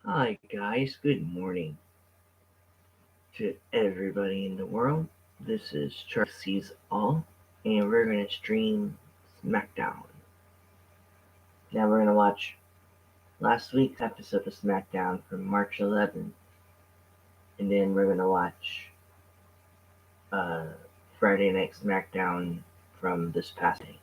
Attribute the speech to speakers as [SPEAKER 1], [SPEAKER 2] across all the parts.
[SPEAKER 1] Hi, guys. Good morning to everybody in the world. This is Charles Sees All, and we're going to stream SmackDown. Now, we're going to watch last week's episode of SmackDown from March 11th, and then we're going to watch uh, Friday Night SmackDown from this past day.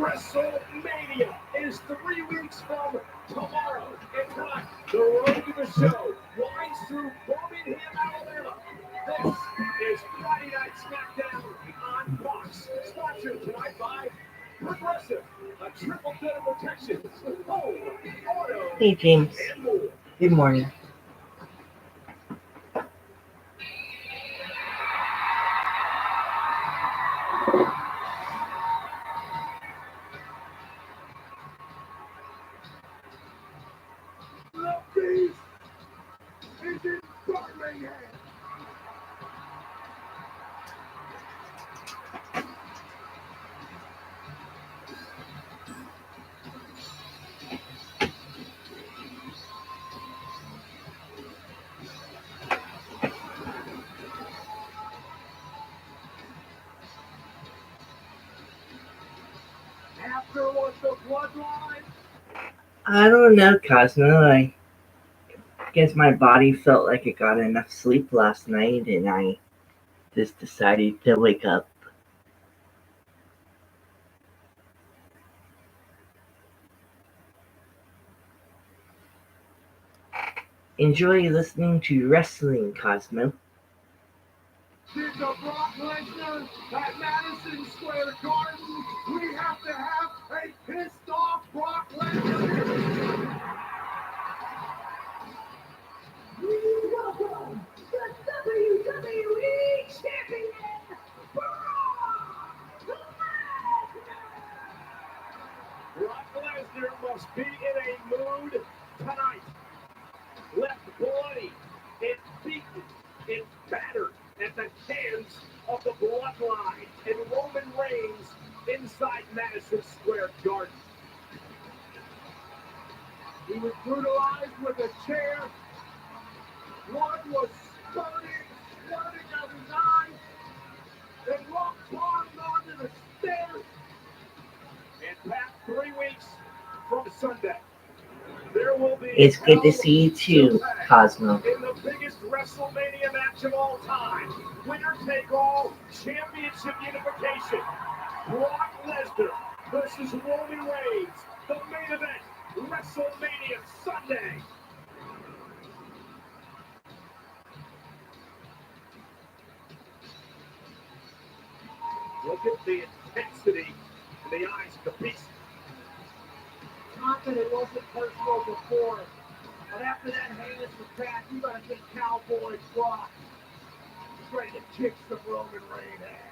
[SPEAKER 2] WrestleMania is 3 weeks from tomorrow. In fact, the road to the show winds through Birmingham, Alabama. This is Friday Night SmackDown on Fox. Sponsored tonight by Progressive, a triple bit of protection, home, auto,
[SPEAKER 1] Hey, James.
[SPEAKER 2] and more.
[SPEAKER 1] Good morning.
[SPEAKER 2] Lefties is in Birmingham. After what the bloodline.
[SPEAKER 1] I don't know, Cosmo. I guess my body felt like it got enough sleep last night, and I just decided to wake up. Enjoy listening to wrestling, Cosmo.
[SPEAKER 2] Did the Brock Lesnar at Madison Square Garden? We have to have a pissed off Brock Lesnar. Welcome to WWE Lesnar must be in a mood tonight. Left bloody and beaten and battered at the hands of the Bloodline and Roman Reigns inside Madison Square Garden. He was brutalized with a chair. One was squirting out his eye, and rock bottomed onto the stairs. And past 3 weeks from Sunday, there will be
[SPEAKER 1] It's good to see you too, Cosmo.
[SPEAKER 2] in the biggest WrestleMania match of all time, winner take all championship unification. Brock Lesnar versus Roman Reigns, the main event, WrestleMania Sunday. Look at the intensity in the eyes of the beast.
[SPEAKER 3] Confident it wasn't personal before, but after that heinous attack, you gotta think Cowboy Brock is ready to kick some Roman Reigns ass.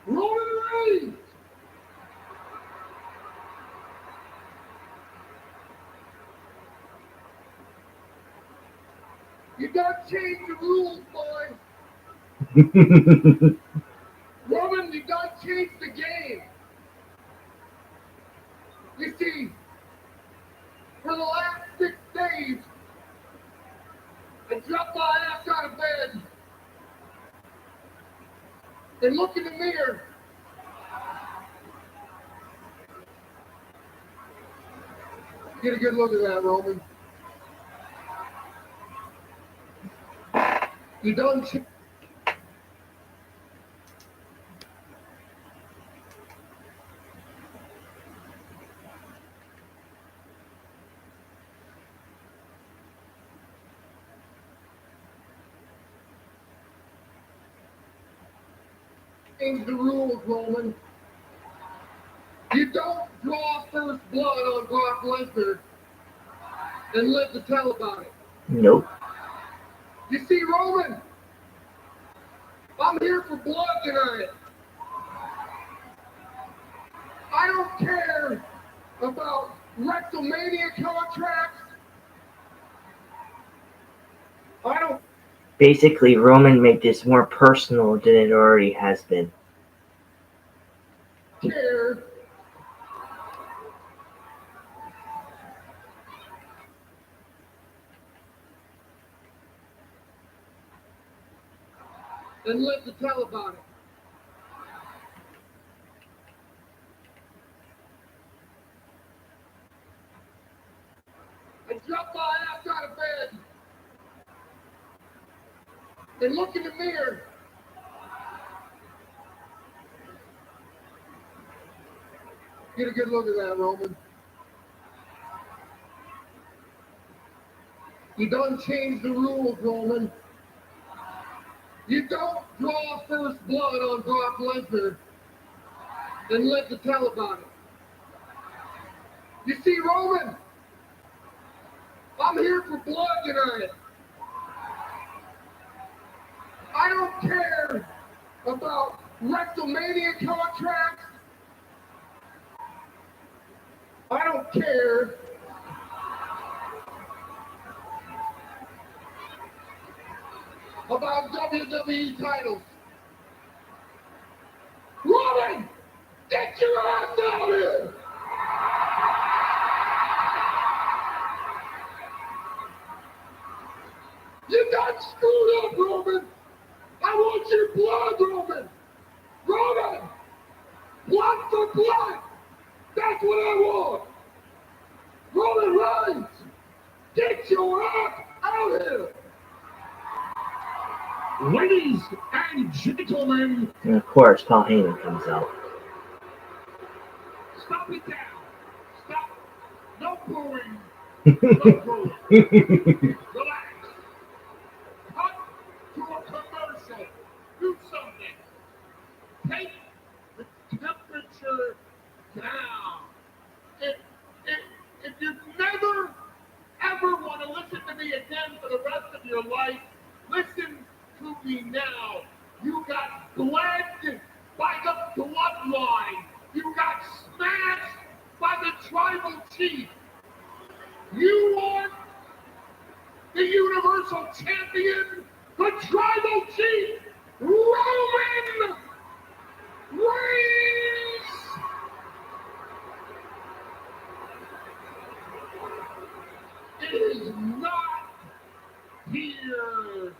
[SPEAKER 2] Roman Reigns!
[SPEAKER 3] You gotta change the rules, boy. Roman, you gotta change the game. You see, for the last 6 days, I dropped my ass out of bed and look in the mirror. Get a good look at that, Roman. You done change the rules, Roman. You don't draw first blood on Brock Lesnar and live to tell about it.
[SPEAKER 1] Nope.
[SPEAKER 3] You see, Roman, I'm here for blood tonight. I don't care about WrestleMania contracts. I don't
[SPEAKER 1] Basically, Roman made this more personal than it already has been.
[SPEAKER 3] care and live to tell about it. I dropped my ass out of bed and look in the mirror. Get a good look at that, Roman. You done changed the rules, Roman. You don't draw first blood on Brock Lesnar and live to tell about it. You see, Roman, I'm here for blood tonight. I don't care about WrestleMania contracts. I don't care about WWE titles. Roman, get your ass out here! You got screwed up, Roman! I want your blood, Roman! Roman! Blood for blood! That's what I want! Roman Reigns! Get your ass out here! Ladies and gentlemen,
[SPEAKER 1] And of course, Paul Heyman comes out.
[SPEAKER 2] stop it down. Stop. No booing. No booing. Relax. Cut
[SPEAKER 3] to a commercial. Do something. Take the temperature down. If you never, ever want to listen to me again for the rest of your life, listen to me now. You got bled by the bloodline. You got smashed by the tribal chief. You want the Universal Champion, the tribal chief, Roman Reigns. It is not here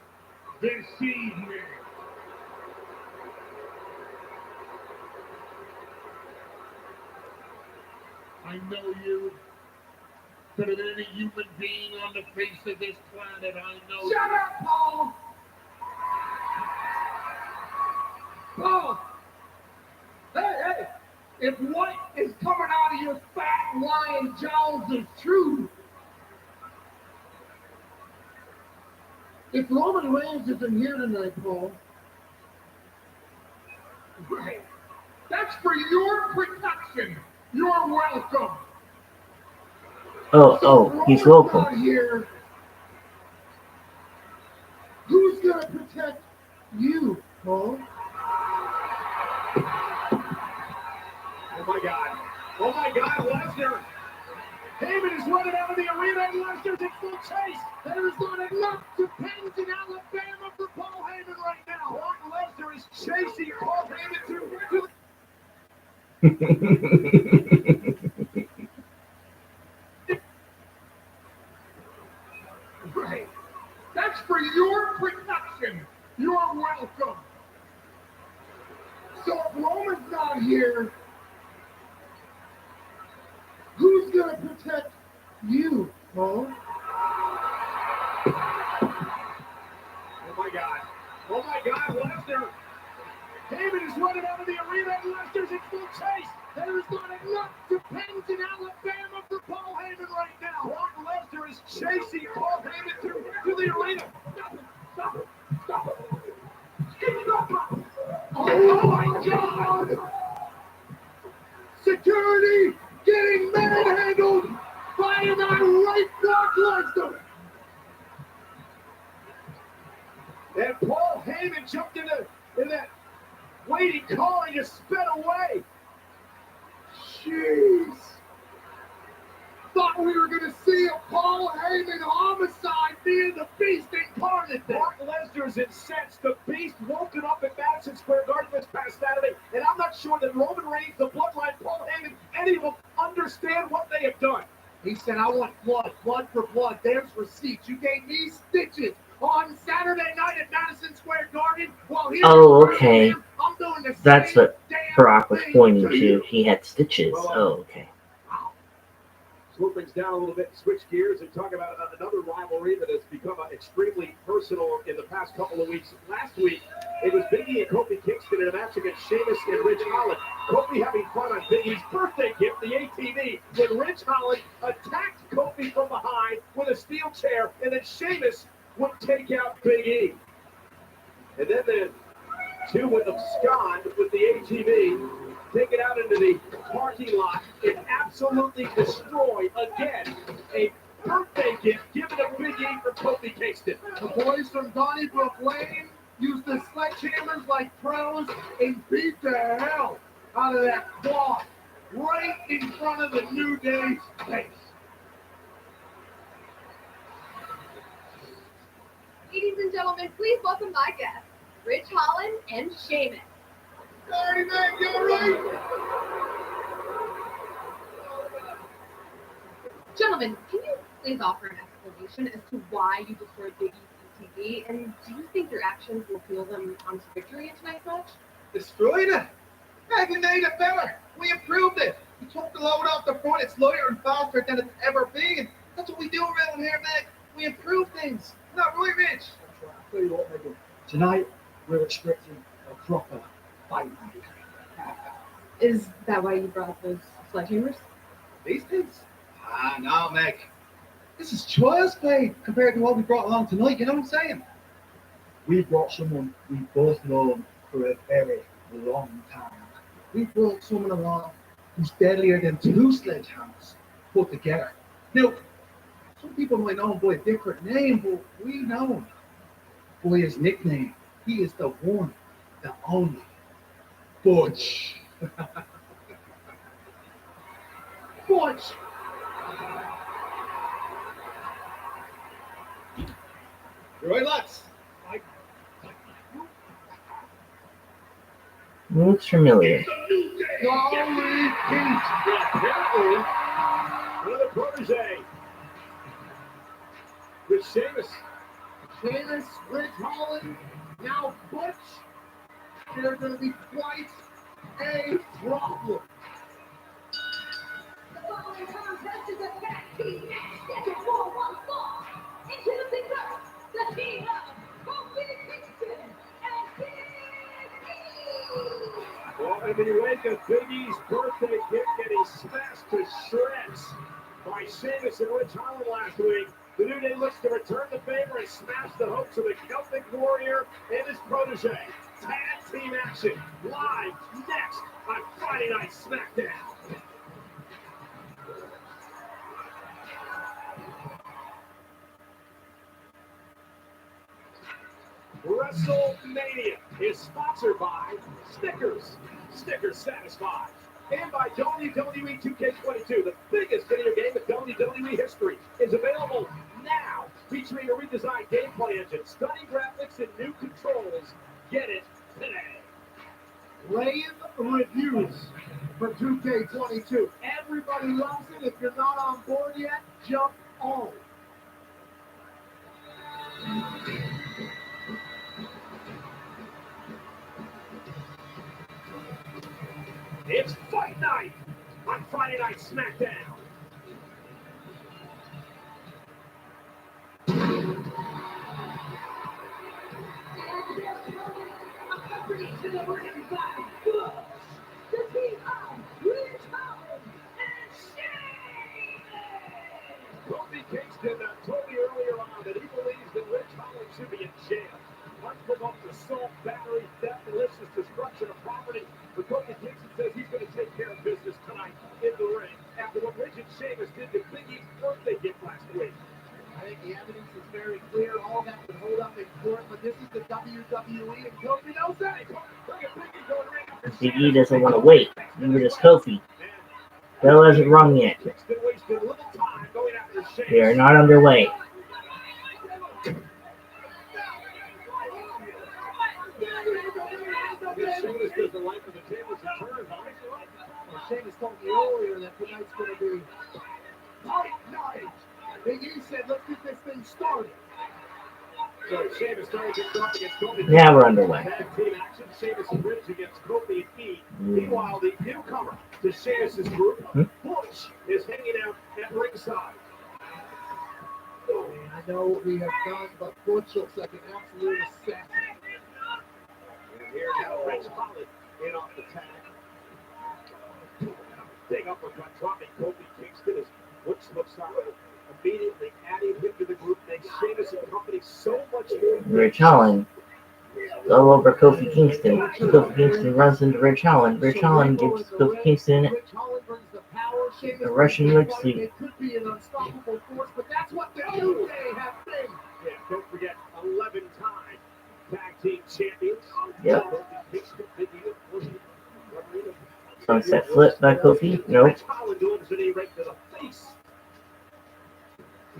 [SPEAKER 3] this evening. I know you better than any human being on the face of this planet. I know. Shut up, Paul! Paul! Hey! If what is coming out of your fat lying jaws is true, if Roman Reigns isn't here tonight, Paul, right? That's for your protection. You're welcome.
[SPEAKER 1] Oh, he's welcome.
[SPEAKER 3] Not here. Who's gonna protect you, Paul?
[SPEAKER 2] Oh my God, Lesnar! Heyman is running out of the arena and Lesnar's in full chase!
[SPEAKER 3] There's not enough depends in Alabama for Paul Heyman right now!
[SPEAKER 2] Brock Lesnar is chasing Paul Heyman to
[SPEAKER 3] Right. That's for your protection. You're welcome. So if Roman's not here, who's gonna protect you, Paul?
[SPEAKER 2] Oh my God, Lesnar! Heyman is running out of the arena and Lesnar's in full chase!
[SPEAKER 3] There's not enough depends in Alabama for Paul Heyman right now!
[SPEAKER 2] Brock Lesnar is chasing Paul Heyman to the arena!
[SPEAKER 3] Stop it! Oh my God! Security getting manhandled by an irate Brock Lesnar!
[SPEAKER 2] And Paul Heyman jumped in that waiting car and just sped away.
[SPEAKER 3] Jeez. Thought we were going to see a Paul Heyman homicide being the beast incarnate there.
[SPEAKER 2] Brock Lesnar's incensed. The beast woken up at Madison Square Garden this past Saturday. And I'm not sure that Roman Reigns, the Bloodline, Paul Heyman, any of them understand what they have done.
[SPEAKER 3] He said, I want blood for blood. There's receipts. You gave me stitches on Saturday night at Madison Square Garden. While here
[SPEAKER 1] okay.
[SPEAKER 3] I'm doing the
[SPEAKER 1] That's
[SPEAKER 3] same
[SPEAKER 1] what
[SPEAKER 3] damn
[SPEAKER 1] Brock was
[SPEAKER 3] thing
[SPEAKER 1] pointing
[SPEAKER 3] you.
[SPEAKER 1] to. He had stitches.
[SPEAKER 2] Well,
[SPEAKER 1] Okay.
[SPEAKER 2] Slow things down a little bit, switch gears, and talk about another rivalry that has become extremely personal in the past couple of weeks. Last week, it was Big E and Kofi Kingston in a match against Sheamus and Rich Holland. Kofi having fun on Big E's birthday gift, the ATV, when Rich Holland attacked Kofi from behind with a steel chair, and then Sheamus would take out Big E. And then the two would abscond with the ATV, take it out into the parking lot, and absolutely destroy, again, a birthday gift given to Big E from Kofi Kingston.
[SPEAKER 3] The boys from Donnybrook Lane used the sledgehammers like pros and beat the hell out of that cloth right in front of the New Day's face.
[SPEAKER 4] Ladies and gentlemen, please welcome my guests, Rich Holland and Sheamus.
[SPEAKER 3] Sorry, man, you all right?
[SPEAKER 4] Gentlemen, can you please offer an explanation as to why you destroyed Big E's TV, and do you think your actions will fuel them onto victory in tonight's match?
[SPEAKER 5] Destroyed it? Heck, we made it better. We improved it. We took the load off the front. It's lighter and faster than it's ever been. That's what we do around here, man. We improve things. Not really, Rich.
[SPEAKER 6] That's right. I'll tell you what, Michael. Tonight, we're expecting a proper fight.
[SPEAKER 4] Is that why you brought those sledgehammers?
[SPEAKER 5] These things? Ah, no, Meg. This is child's play compared to what we brought along tonight. You know what I'm saying?
[SPEAKER 6] We brought someone we both known for a very long time.
[SPEAKER 5] We brought someone along who's deadlier than 2 sledgehammers put together. Now, some people might know him by a different name, but we know him by his nickname. He is the one, the only Butch. Butch! You right, lads?
[SPEAKER 1] Looks familiar.
[SPEAKER 3] It's a new day.
[SPEAKER 5] Golly Pete!
[SPEAKER 2] Apparently, another protege. With Sheamus.
[SPEAKER 5] Sheamus, Ridge Holland, now Butch. They're going to be quite a problem.
[SPEAKER 7] The following contest is a tag team match scheduled for one fall. Introducing first, the team of Kofi Kingston and Big E.
[SPEAKER 2] Well, in the wake of Big E's birthday gift getting smashed to shreds by Sheamus and Ridge Holland last week, the New Day looks to return the favor and smash the hopes of the Celtic Warrior and his protege. Tag team action live next on Friday Night SmackDown. WrestleMania is sponsored by Snickers. Snickers satisfies. And by WWE 2K22, the biggest video game in WWE history, is available now, featuring a redesigned gameplay engine, stunning graphics, and new controls. Get it today.
[SPEAKER 5] Rave reviews for 2K22. Everybody loves it. If you're not on board yet, jump on.
[SPEAKER 2] It's Fight Night on Friday Night SmackDown.
[SPEAKER 7] Accompanied to the ring by Bush, the team of Ridge Holland and Sheamus.
[SPEAKER 2] Kofi Kingston told me earlier on that he believes that Ridge Holland should be in jail. Unprovoked assault, battery, theft, malicious destruction of property. But Kofi Kingston says he's going to take care of business tonight in the ring after what Ridge and Sheamus did to Big E's birthday gift last week.
[SPEAKER 5] I think the evidence is very clear. All that would hold up in court, but this is the WWE, and Kofi knows that.
[SPEAKER 1] Big E doesn't want to wait. Neither does Kofi. Bell hasn't rung yet.
[SPEAKER 2] Kingston wasted little time going after Sheamus.
[SPEAKER 1] They are not underway.
[SPEAKER 2] Sheamus does the life of the tables and turns, huh?
[SPEAKER 5] Well, Sheamus told me earlier that tonight's going to be fight night. Big E said, let's get this thing started.
[SPEAKER 2] So Sheamus started to drop against Kofi.
[SPEAKER 1] Now we're underway.
[SPEAKER 2] Tag team action, Sheamus and Ridge against Kofi and E. Meanwhile, the newcomer to Sheamus' group, Butch, is hanging out at ringside.
[SPEAKER 5] And I know what we have done, but Butch looks like an absolute assassin.
[SPEAKER 2] And here now, Ridge Holland in off the tag. Big uppercut dropping Kofi Kingston as Butch looks out. Immediately adding him to the group makes Sheamus and company so much more.
[SPEAKER 1] Ridge Holland all over Kofi Kingston. Kofi Kingston runs into Ridge Holland. Ridge Holland gives Kofi Kingston
[SPEAKER 5] Ridge Holland brings the power. Sheamus
[SPEAKER 1] a Russian leg
[SPEAKER 5] brings the
[SPEAKER 1] sweep.
[SPEAKER 5] fight. It could be an unstoppable force, but that's what the New Day have been.
[SPEAKER 2] Yeah, don't forget 11-time tag team champions.
[SPEAKER 1] Yep.
[SPEAKER 2] Kofi Kingston, Big E, of course,
[SPEAKER 1] Sunset flip by Kofi. Nope.
[SPEAKER 2] Ridge Holland delivers an A right to the face.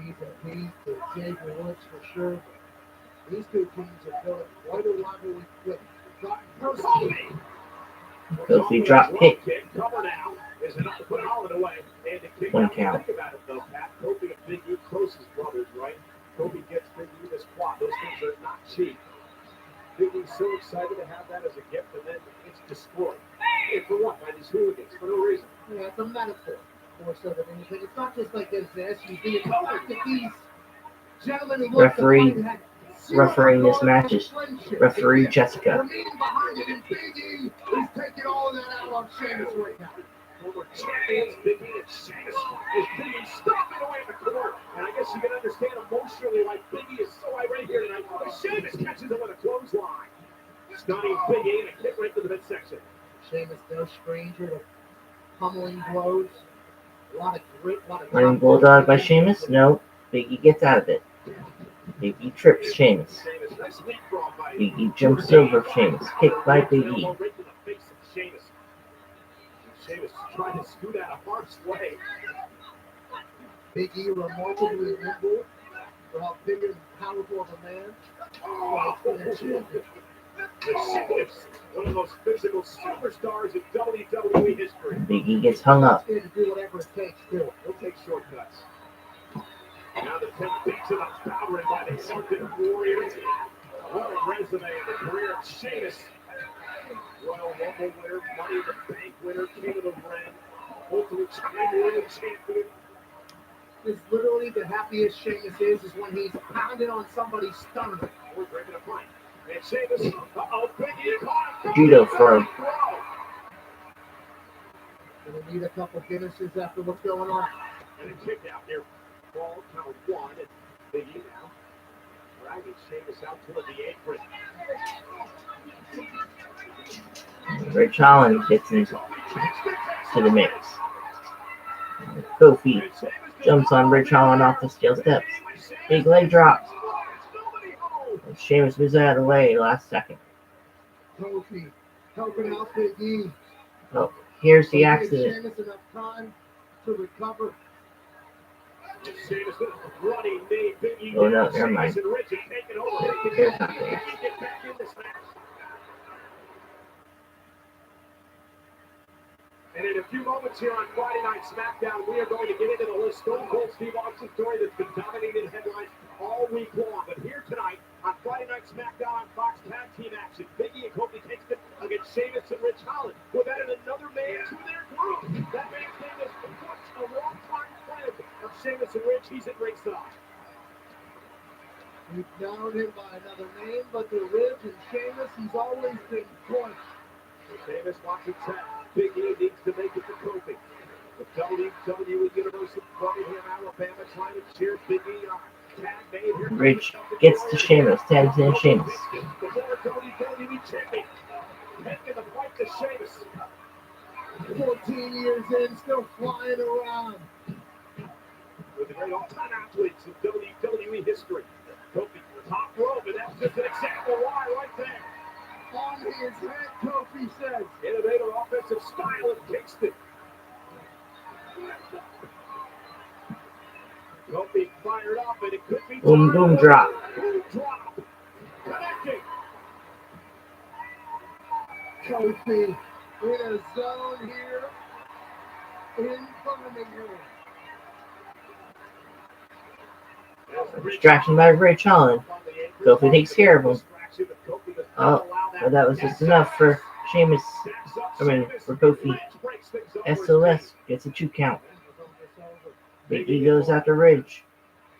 [SPEAKER 5] He's a piece to Xavier Woods for sure. These two teams are building quite a rivalry with
[SPEAKER 2] Kofi.
[SPEAKER 1] Kofi drop kick.
[SPEAKER 2] Cover now is enough to put Holland away. And the kick
[SPEAKER 1] One
[SPEAKER 2] out.
[SPEAKER 1] count.
[SPEAKER 2] Think about it though, Pat. Kofi and Big E, closest brothers, right? Kofi gets Big E this quad. Those things are not cheap. Big E's so excited to have that as a gift, and then it's destroyed. Hey, for what? By these hooligans, for no reason.
[SPEAKER 5] Yeah, it's a metaphor more so than anything. It's not just like it's an SUV. It's the fact that these gentlemen who look
[SPEAKER 1] Referee-
[SPEAKER 5] the fight had zero
[SPEAKER 1] refereeing this
[SPEAKER 5] regard
[SPEAKER 1] match
[SPEAKER 5] for
[SPEAKER 1] is
[SPEAKER 5] friendship.
[SPEAKER 1] Referee
[SPEAKER 5] The
[SPEAKER 1] Jessica.
[SPEAKER 5] meaning behind it, and Big E is taking all of that out on Sheamus right now.
[SPEAKER 2] Former champions, Big E and Sheamus, is Big E stomping away in the corner. And I guess you can understand emotionally why Big E is so irate here tonight. But Sheamus catches him with a clothesline. Stunning Big E and a kick right to the midsection.
[SPEAKER 5] Sheamus, no stranger to pummeling blows. A lot of grit, a lot of
[SPEAKER 1] Running bulldog by Sheamus? No. Big E gets out of it. Big E trips Sheamus.
[SPEAKER 2] Sheamus, nice leapfrog by
[SPEAKER 1] Big E jumps over Sheamus. Kick by Big E.
[SPEAKER 2] Right to the face of Sheamus. Sheamus trying to scoot out of harm's way.
[SPEAKER 5] Big E remarkably nimble for how big and powerful of a man.
[SPEAKER 2] Oh, the Sheamus, one of the most physical superstars in WWE history.
[SPEAKER 1] Big E gets hung up.
[SPEAKER 5] He's going to do whatever it takes, too.
[SPEAKER 2] He'll take shortcuts. Now the temptation of powering by the Serpent Warriors. What a resume in the career of Sheamus. Royal Rumble winner, Money in the Bank winner, King of the Ring, Ultimate Time World Champion.
[SPEAKER 5] It's literally the happiest Sheamus is when he's pounding on somebody's stomach.
[SPEAKER 2] We're breaking a fight. And Sheamus, Big E caught him.
[SPEAKER 1] Judo throw.
[SPEAKER 5] Gonna need a couple Guinnesses after what's going on.
[SPEAKER 2] And a kick out there. Ball count one. And Big E now dragging Sheamus out toward the apron.
[SPEAKER 1] Rich Holland gets into the mix. Kofi jumps on Rich Holland off the steel steps. Big leg drop. And Sheamus moves out of the way last second.
[SPEAKER 5] Kofi helping out Big E.
[SPEAKER 1] Oh, here's the
[SPEAKER 5] Give
[SPEAKER 1] accident.
[SPEAKER 5] Sheamus enough time to recover.
[SPEAKER 2] Sheamus with a running knee. Big E
[SPEAKER 1] Oh, no,
[SPEAKER 2] down.
[SPEAKER 1] never mind.
[SPEAKER 2] Sheamus and Rich are taking over.
[SPEAKER 1] Here's not there.
[SPEAKER 2] Get back in this match. And in a few moments here on Friday Night SmackDown, we are going to get into the list Stone Cold Steve Austin story that's been dominating headlines all week long. But here tonight on Friday Night SmackDown on Fox Tag Team Action, Big E and Kofi Kingston against Sheamus and Rich Holland. We've added another man to their group. That man's name is Butch, a longtime friend of Sheamus and Rich. He's at ringside.
[SPEAKER 5] We've known him by another name, but the Ridge and Sheamus, he's always been Butch.
[SPEAKER 2] Sheamus watching tag. Big E needs to make it to Kofi. The WWE Universe in Birmingham, Alabama, trying to cheer Big E on. Tag made here.
[SPEAKER 1] Rich gets to Sheamus. Tags in Sheamus.
[SPEAKER 2] The former WWE champion. Taking the fight to Sheamus.
[SPEAKER 5] 14 years in, still flying around.
[SPEAKER 2] With the great all-time athletes in WWE history. Kofi, top rope, and that's just an example why right there.
[SPEAKER 5] On his head, Kofi says.
[SPEAKER 2] Innovative offensive style of Kingston. Kofi fired up, and it could be
[SPEAKER 1] Boom, boom, drop.
[SPEAKER 2] Boom, drop. Connecting.
[SPEAKER 5] Kofi in a zone here in Birmingham.
[SPEAKER 1] Distraction by Rich Holland. Kofi takes care of him. Oh, but that was just enough for Sheamus. For Kofi. SOS gets a 2 count. Big E goes after Ridge.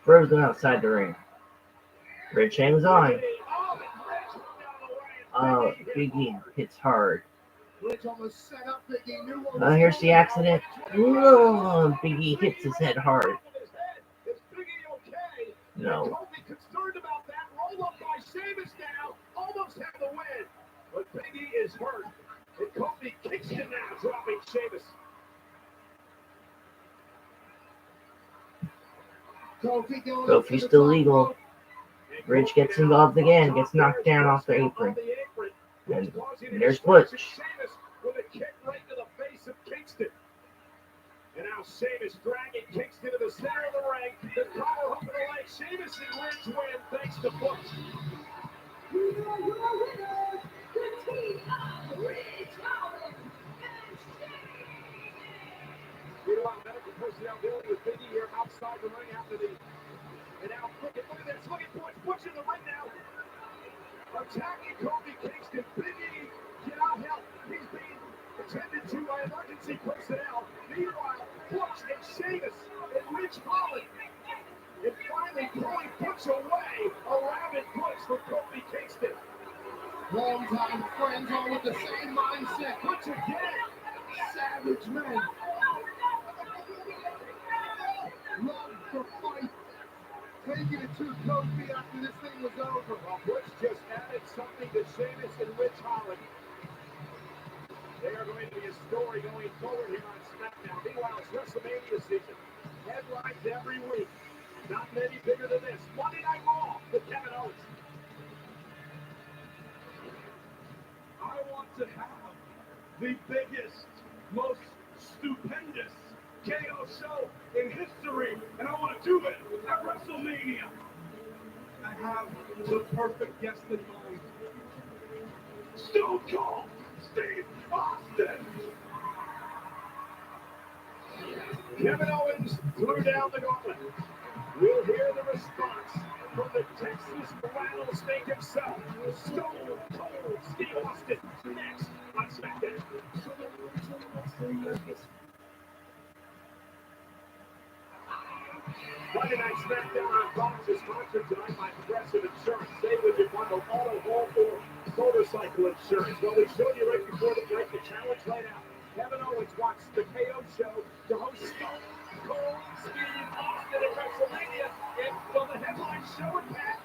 [SPEAKER 1] Throws him outside the ring. Ridge hangs on. Oh, Big E hits hard.
[SPEAKER 5] Ridge almost set up Big E. Knew what
[SPEAKER 1] Oh,
[SPEAKER 5] was
[SPEAKER 1] here's the
[SPEAKER 5] going on.
[SPEAKER 1] accident. Oh, Big E hits his head hard.
[SPEAKER 2] Is Big E okay?
[SPEAKER 1] No.
[SPEAKER 2] Kofi concerned about that. Roll up by Sheamus now. Almost had the win. But Big E is hurt. And Kofi Kingston now dropping Sheamus.
[SPEAKER 5] Kofi going
[SPEAKER 1] Kofi's
[SPEAKER 5] up to the
[SPEAKER 1] still
[SPEAKER 5] top
[SPEAKER 1] legal.
[SPEAKER 5] rope.
[SPEAKER 1] Ridge gets involved again. Gets knocked down off the apron. And there's Butch.
[SPEAKER 2] Sheamus with a kick right to the face of Kingston. And now Sheamus dragging Kingston to the center of the ring. The collar hook of the leg. Sheamus and Ridge win thanks to Butch.
[SPEAKER 7] We are your winners, the team of Ridge Holland and Sheamus.
[SPEAKER 2] Meanwhile, medical personnel dealing with Big E here outside the ring after the. And now look at this. Look at Butch. Butch in the ring now. Attacking Kofi Kingston. Big E cannot help. He's being attended to by emergency personnel. Meanwhile, Butch and Sheamus and Ridge Holland. And finally pulling Butch away. A rabid push for Kofi Kingston.
[SPEAKER 5] Longtime friends all with the same mindset.
[SPEAKER 2] Butch again.
[SPEAKER 5] Savage men.
[SPEAKER 2] taking it to Kofi after this thing was over. Well, Butch just added something to Sheamus and Ridge Holland. They are going to be a story going forward here on SmackDown. Meanwhile, it's WrestleMania season. Headlines every week. Not many bigger than this. Monday Night Raw with Kevin Owens. I want to have the biggest, most stupendous KO show in history, and I want to do it at WrestleMania. I have the perfect guest in mind. Stone Cold Steve Austin. Kevin Owens threw down the gauntlet. We'll hear the response from the Texas rattlesnake himself, Stone Cold Steve Austin, next on SmackDown. Monday Night SmackDown on Fox is sponsored tonight by Progressive Insurance. Save with your bundle auto, home, or motorcycle insurance. Well, we showed you right before the break the challenge laid out. Kevin Owens wants the KO show to host Stone Cold Steve Austin at WrestleMania. And will the headline show it, Pat?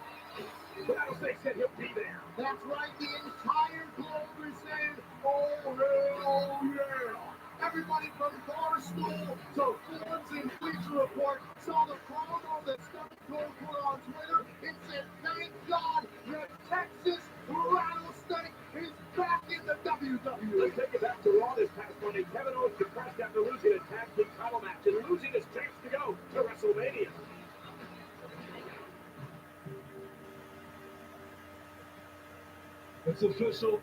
[SPEAKER 2] Rattlesnake said he'll be there.
[SPEAKER 3] That's right, the entire globe is saying, oh, hell yeah. Everybody from Barstool to Forbes and Bleacher Report saw the promo that Stone Cold put on Twitter and said, thank God the Texas Rattlesnake is back in the WWE.
[SPEAKER 2] Let's take it back to Raw this past Monday. Kevin Owens depressed after losing a tag team title match and losing his chance to go to WrestleMania.
[SPEAKER 8] It's official.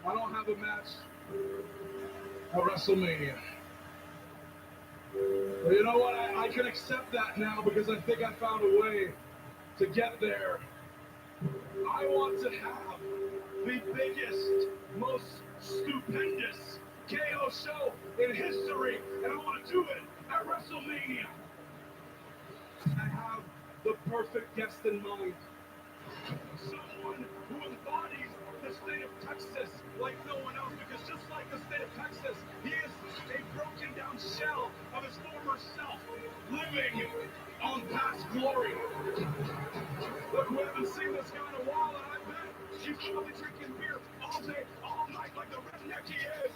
[SPEAKER 8] I don't have a match at WrestleMania. But you know what? I can accept that now because I think I found a way to get there. I want to have the biggest, most stupendous KO show in history, and I want to do it at WrestleMania. I have the perfect guest in mind. Someone who embodies the state of Texas like no one else, because just like the state of Texas, he is a broken down shell of his former self, living on past glory. Look, we haven't seen this guy in a while, and I bet he's probably drinking beer all day, all night like the redneck he is.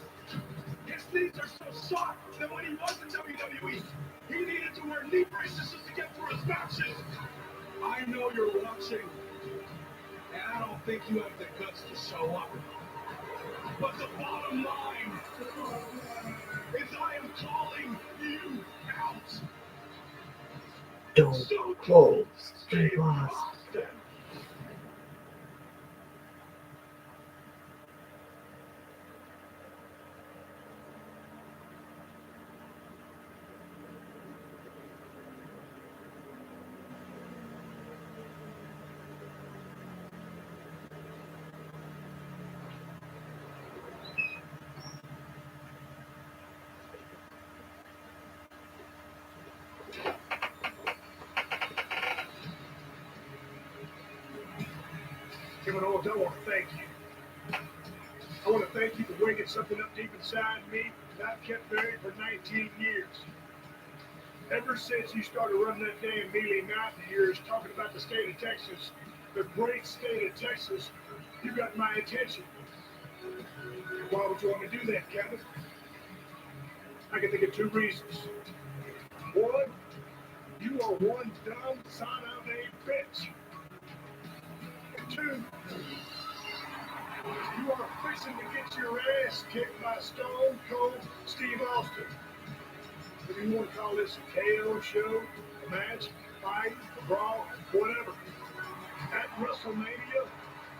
[SPEAKER 8] His knees are so shot that when he was in WWE, he needed to wear knee braces just to get through his matches. I know you're watching, and I don't think you have the guts to show up. But the bottom line is I am calling you out.
[SPEAKER 1] Stone Cold Steve Austin.
[SPEAKER 2] Kevin Owens, I want to thank you. I want to thank you for waking something up deep inside me that I've kept buried for 19 years. Ever since you started running that damn mealy mouth of yours talking about the state of Texas, the great state of Texas, you got my attention. Why would you want to do that, Kevin? I can think of two reasons. One, you are one dumb son of a bitch. Two, you are fixing to get your ass kicked by Stone Cold Steve Austin. If you want to call this a KO show, a match, a fight, a brawl, whatever. At WrestleMania,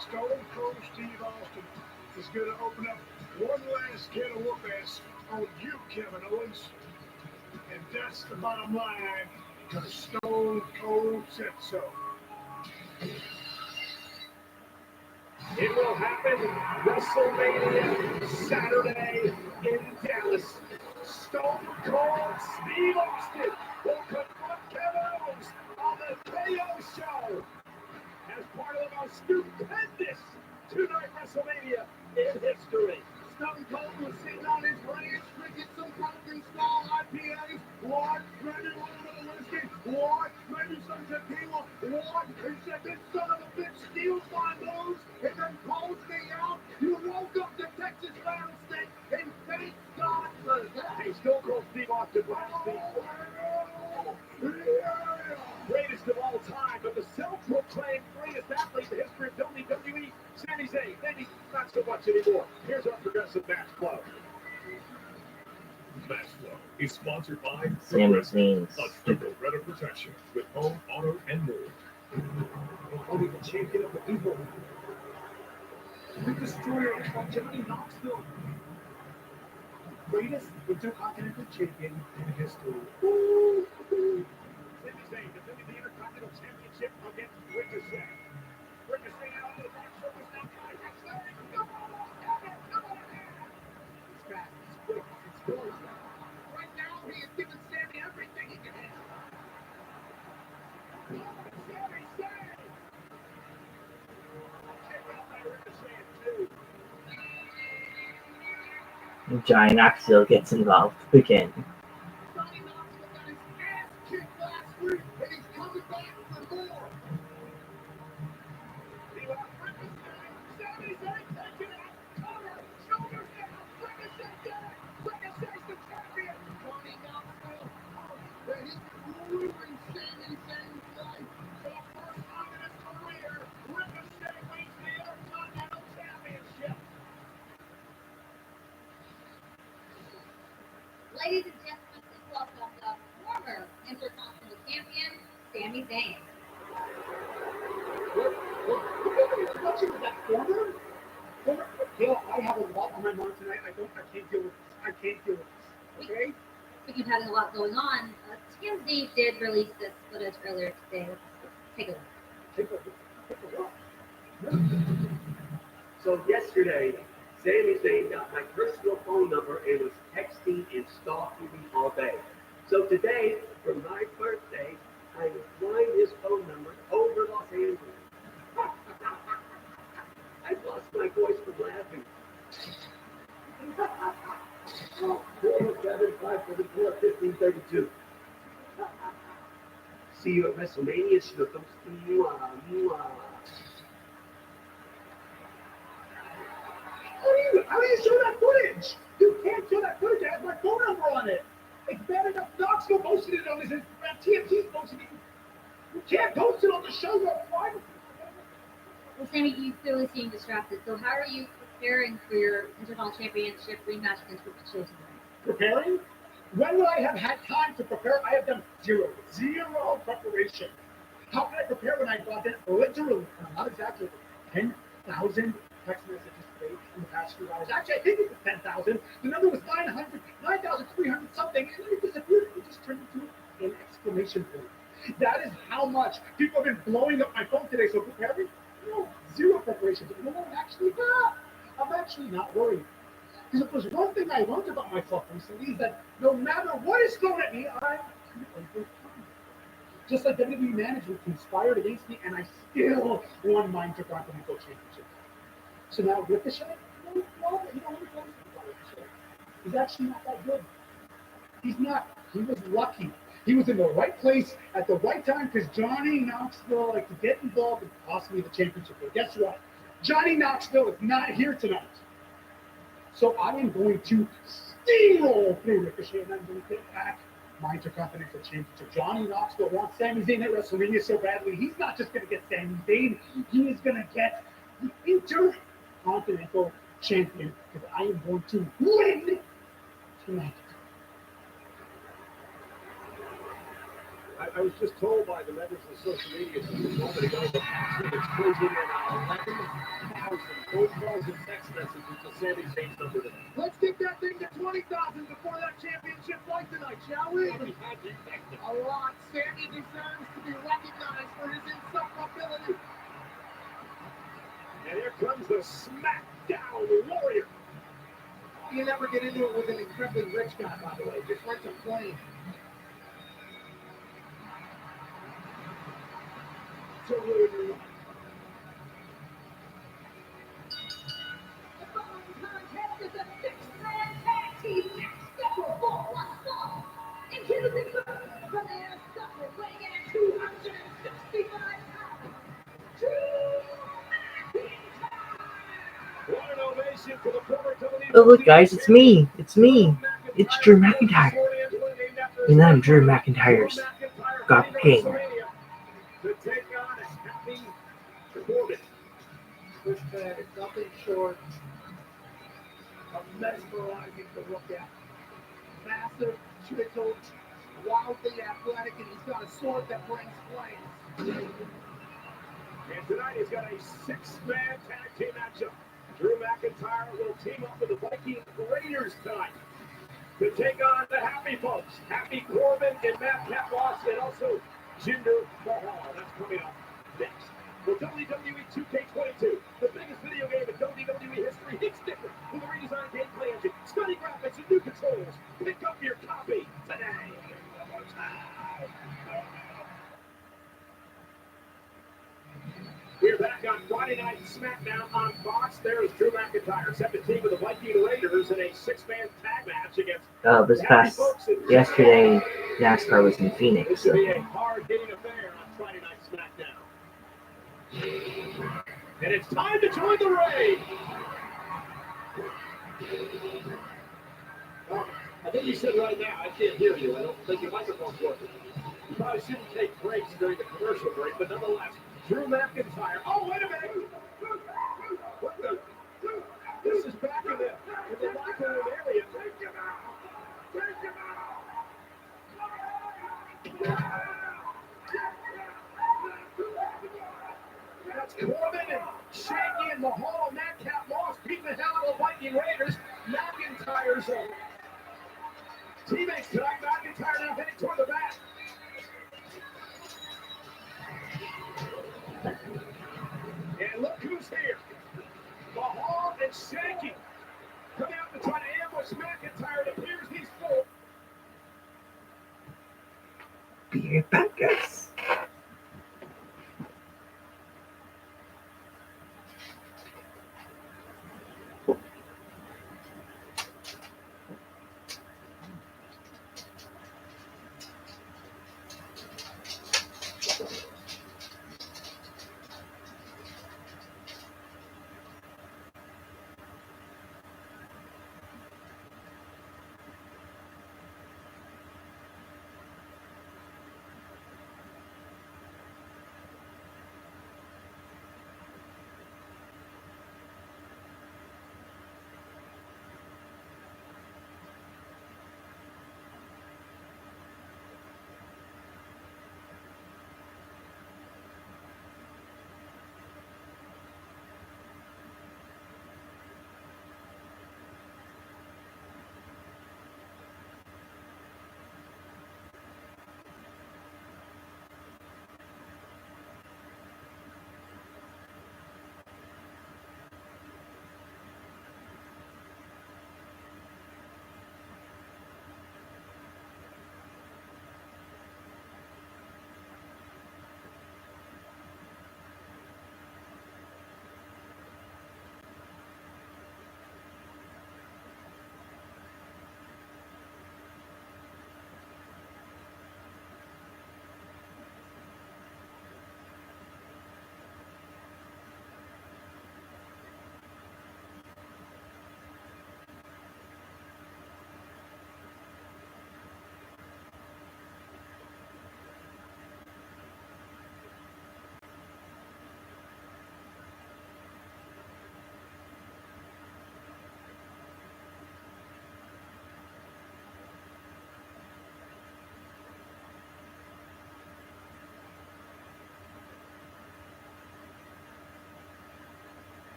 [SPEAKER 2] Stone Cold Steve Austin is going to open up one last can of whoop ass on you, Kevin Owens. And that's the bottom line, because Stone Cold said so. It will happen WrestleMania Saturday in Dallas. Stone Cold Steve Austin will confront Kevin Owens on the KO show as part of the most stupendous two-night WrestleMania in history.
[SPEAKER 3] Stone Cold was sitting on his ranch drinking some Broken Skull IPAs, or maybe a little bit of whiskey, or maybe some
[SPEAKER 2] He said, this son of a bitch steals my moves and then calls me out. You woke up to Texas Rattlesnake and thank God for that. He still calls Steve Austin Steve. Greatest of all time, but the self-proclaimed greatest athlete in the history of WWE, Sami Zayn. Maybe not so much anymore. Here's our progressive match flow.
[SPEAKER 3] Match Flow is sponsored by
[SPEAKER 1] Sami
[SPEAKER 3] Progressive,
[SPEAKER 1] Zayn's
[SPEAKER 3] a triple threat of protection with home, auto, and more.
[SPEAKER 6] Only the champion of the people. The destroyer of Johnny Knoxville. Greatest intercontinental champion in history.
[SPEAKER 2] Sami Zayn defending the Intercontinental Championship against Ricochet. Ricochet out of the back, circles down by Ricochet. Come on, come on. He's fast, he's quick, he's explosive. Right now, he is giving Sami everything he can have. Sami Zayn! Kick out by Ricochet in two.
[SPEAKER 1] Johnny Knoxville gets involved again.
[SPEAKER 2] Johnny Knoxville got his ass kicked last week, and he's coming back for more. He went Ricochet. Sami Zayn taking it out. Cover. Shoulders down. Ricochet down. Ricochet's the champion. Johnny Knoxville. And he's ruining Sami Zayn's life. For the first time in his career, Ricochet wins the Intercontinental Championship.
[SPEAKER 7] Ladies and gentlemen, please welcome the former Intercontinental Champion, Sami Zayn.
[SPEAKER 6] Watching that former? Gail, I have a lot on my mind tonight. I can't deal with this. I can't deal with this. Okay?
[SPEAKER 7] Speaking of having a lot going on, TMZ did release this footage earlier today. Let's take a look.
[SPEAKER 6] Take a look.
[SPEAKER 9] So yesterday, Sami Zayn got my personal phone number and was texting and stalking me all day. So today, for my birthday, I was flying his phone number over Los Angeles. I lost my voice from laughing. 407-574-1532. See you at WrestleMania, Schnookums.
[SPEAKER 6] How do you show that footage? You can't show that footage. I have my phone number on it. It's bad enough Knoxville posted it on his Instagram. TMZ posted it. You can't post it on the show. You're fine.
[SPEAKER 7] Well, Sami, you clearly seem distracted. So how are you preparing for your Intercontinental Championship rematch against Ricochet tonight?
[SPEAKER 6] Preparing? When would I have had time to prepare? I have done zero preparation. How can I prepare when I got in literally, not exaggerating, 10,000 text messages today in the past few hours? Actually, I think it was 10,000. The number was 9,300 something, and then it disappeared. It just turned into an exclamation point. That is how much people have been blowing up my phone today. So preparing? No, zero preparation. But you know what I'm actually not? I'm actually not worried. Because if there's one thing I learned about myself recently is that no matter what is thrown at me, I'm overcome. Just like WWE management conspired against me, and I still won my Intercontinental Championship. So now Ricochet, let me tell you about Ricochet. He's actually not that good. He's not. He was lucky. He was in the right place at the right time because Johnny Knoxville liked to get involved and possibly the championship. But guess what? Johnny Knoxville is not here tonight. So I am going to steamroll through Ricochet and I'm going to get back my Intercontinental Championship. Johnny Knoxville wants Sami Zayn at WrestleMania so badly. He's not just going to get Sami Zayn. He is going to get the Intercontinental Champion because I am going to win tonight.
[SPEAKER 2] I was just told by the members of social media just a moment ago that it's closing in on 11,000 phone calls and text messages to Sami Zayn's number today. Let's get that thing to 20,000 before that championship fight tonight, shall we? A lot. Sami deserves to be recognized for his insufferability. And here comes the SmackDown Warrior. You never get into it with an incredibly rich guy, by the way. Just rent a plane.
[SPEAKER 7] The following contest is a six-man tag team match scheduled for one fall. Introducing first, from their suffering weighing in at 265 pounds,
[SPEAKER 1] Oh, look, guys, it's me. It's me. It's Drew McIntyre. And I'm Drew McIntyre's doppelganger.
[SPEAKER 2] To take on a Happy Corbin.
[SPEAKER 5] This man is nothing short of mesmerizing to look at. Massive, chiseled, wildly athletic, and he's got a sword that brings flames.
[SPEAKER 2] And tonight he's got a six-man tag team matchup. Drew McIntyre will team up with the Viking Raiders tonight to take on the Happy folks. Happy Corbin and Madcap Moss, and also Jinder Mahal. That's coming up next. For WWE 2K22, the biggest video game in WWE history, hits different with a redesigned gameplay engine, stunning graphics, and new controls. Pick up your copy today. We're back on Friday Night SmackDown on Fox. There is Drew McIntyre, set the team with the Viking Raiders in a six-man tag match against
[SPEAKER 1] This past yesterday, NASCAR was in Phoenix.
[SPEAKER 2] This
[SPEAKER 1] So.
[SPEAKER 2] will be a hard-hitting affair on Friday Night SmackDown. And it's time to join the raid. I think you said right now, I can't hear you. I don't think your microphone's working. You probably shouldn't take breaks during the commercial break, but nonetheless, Drew McIntyre. Oh, wait a minute! What the? This is back in the locker room area. Take him out! Take him out! That's Corbin and Shaggy and Mahal. Madcap Moss beating the hell out of the Viking Raiders. McIntyre's teammates tonight. McIntyre now heading toward the back. And look who's here. Mahal and Shaggy come out to try to ambush McIntyre. It appears he's full.
[SPEAKER 1] Be right back, guys.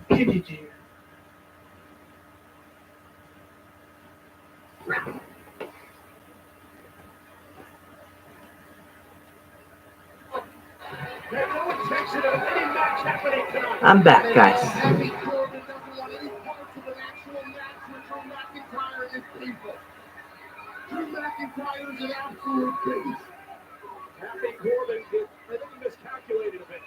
[SPEAKER 6] Can you do? There's no intention of any match happening tonight.
[SPEAKER 1] I'm back, guys.
[SPEAKER 3] Happy Corbin doesn't want any parts of an actual match with Drew McIntyre and his people. Drew McIntyre is an absolute beast.
[SPEAKER 2] Happy Corbin, I think he miscalculated a bit.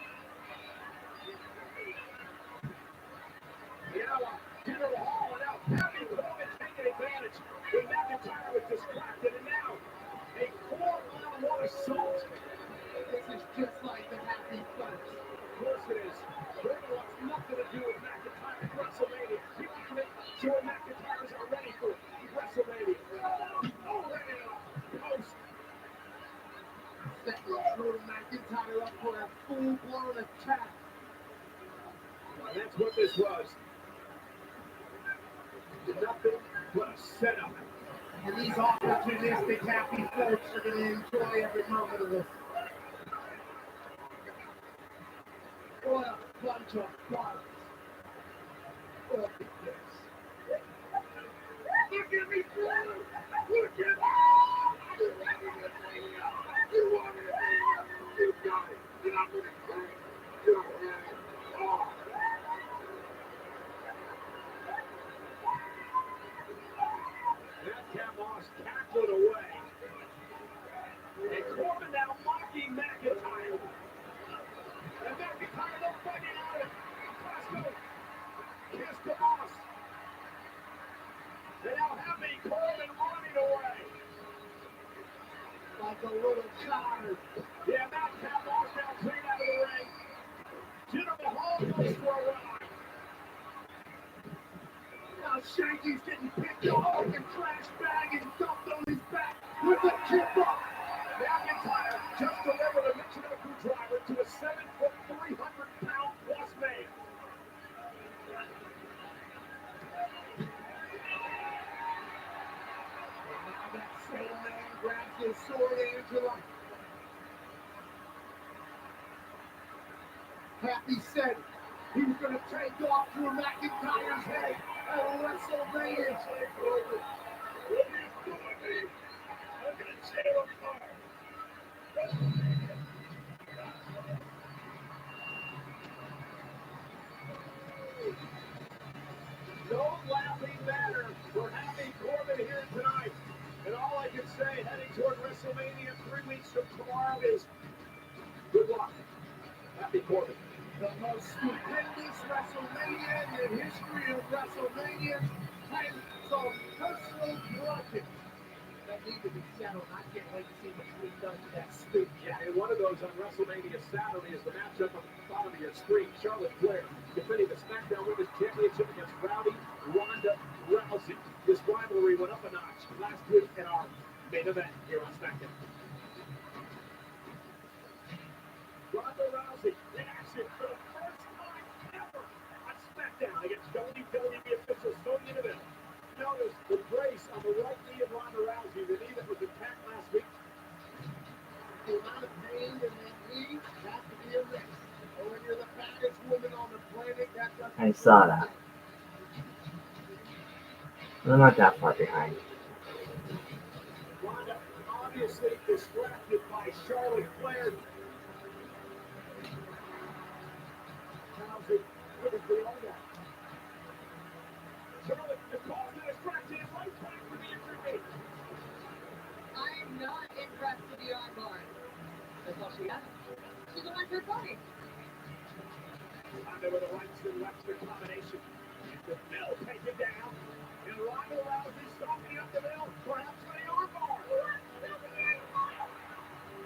[SPEAKER 2] Now, Jinder Mahal, and now Happy Corbin taking advantage. When McIntyre was distracted, and now a 4-on-1 assault.
[SPEAKER 3] This is just like the Happy First.
[SPEAKER 2] Of course it is. Corbin wants nothing to do with McIntyre at WrestleMania. He wants to make sure McIntyre's are ready for WrestleMania. Oh, post.
[SPEAKER 3] Setting Drew McIntyre up for a full-blown attack.
[SPEAKER 2] And that's what this was. Nothing but a setup.
[SPEAKER 3] And these opportunistic Happy folks are going to enjoy every moment of this. What a bunch of bugs. Look at this.
[SPEAKER 2] Look at me, Flair! Look at me! You wanted it, Mania! You wanted it, Mania! You got it! And I'm gonna kill it! You had it all! That Moss tackled away. And Corbin now mocking McIntyre. And McIntyre no fighting out it. Costco. Kiss the Moss. And now Happy Corbin running away.
[SPEAKER 3] Like a little child.
[SPEAKER 2] Yeah, Madcap Moss now clean out of the ring. Jinder Mahal goes for a ride.
[SPEAKER 3] Now Shanky's getting picked off and trash bag and dumped on his back with a chip up.
[SPEAKER 2] McIntyre just delivered a Michinoku driver to a 7-foot, 300-pound plus man.
[SPEAKER 3] Now that same man grabs his sword, Angela. Happy said he was going to take off Drew McIntyre's head at WrestleMania.
[SPEAKER 2] I'm going to tear him apart. No laughing matter for Happy Corbin here tonight. And all I can say heading toward WrestleMania 3 weeks from tomorrow is good luck. Happy Corbin.
[SPEAKER 3] The most stupendous WrestleMania in the history of WrestleMania and some personal grudges that need to be settled. I can't wait to see what's being done to that stupid.
[SPEAKER 2] Yeah, and one of those on WrestleMania Saturday is the matchup on the bottom of your screen. Charlotte Flair defending the SmackDown Women's Championship against Rowdy Ronda Rousey. This rivalry went up a notch last week in our main event here on SmackDown. Ronda Rousey in action for the first time ever on SmackDown against WWE official Sonya Deville. Notice the brace on the right knee of Ronda Rousey, the knee that was attacked last week.
[SPEAKER 3] The amount of pain in that knee has to be a risk. Or when you're the fattest woman on the planet, that doesn't.
[SPEAKER 1] I saw that. I'm not that far behind.
[SPEAKER 2] Ronda obviously distracted by Charlotte Flair. Rousey looking for the other. Charlotte, the cause of distraction is right back for the injured knee.
[SPEAKER 4] I am not impressed with the armbar. That's all she got. She's a one-trick pony.
[SPEAKER 2] Ronda with a right to left combination. The Deville taken down. And Ronda Rousey stalking up the middle, perhaps for the armbar.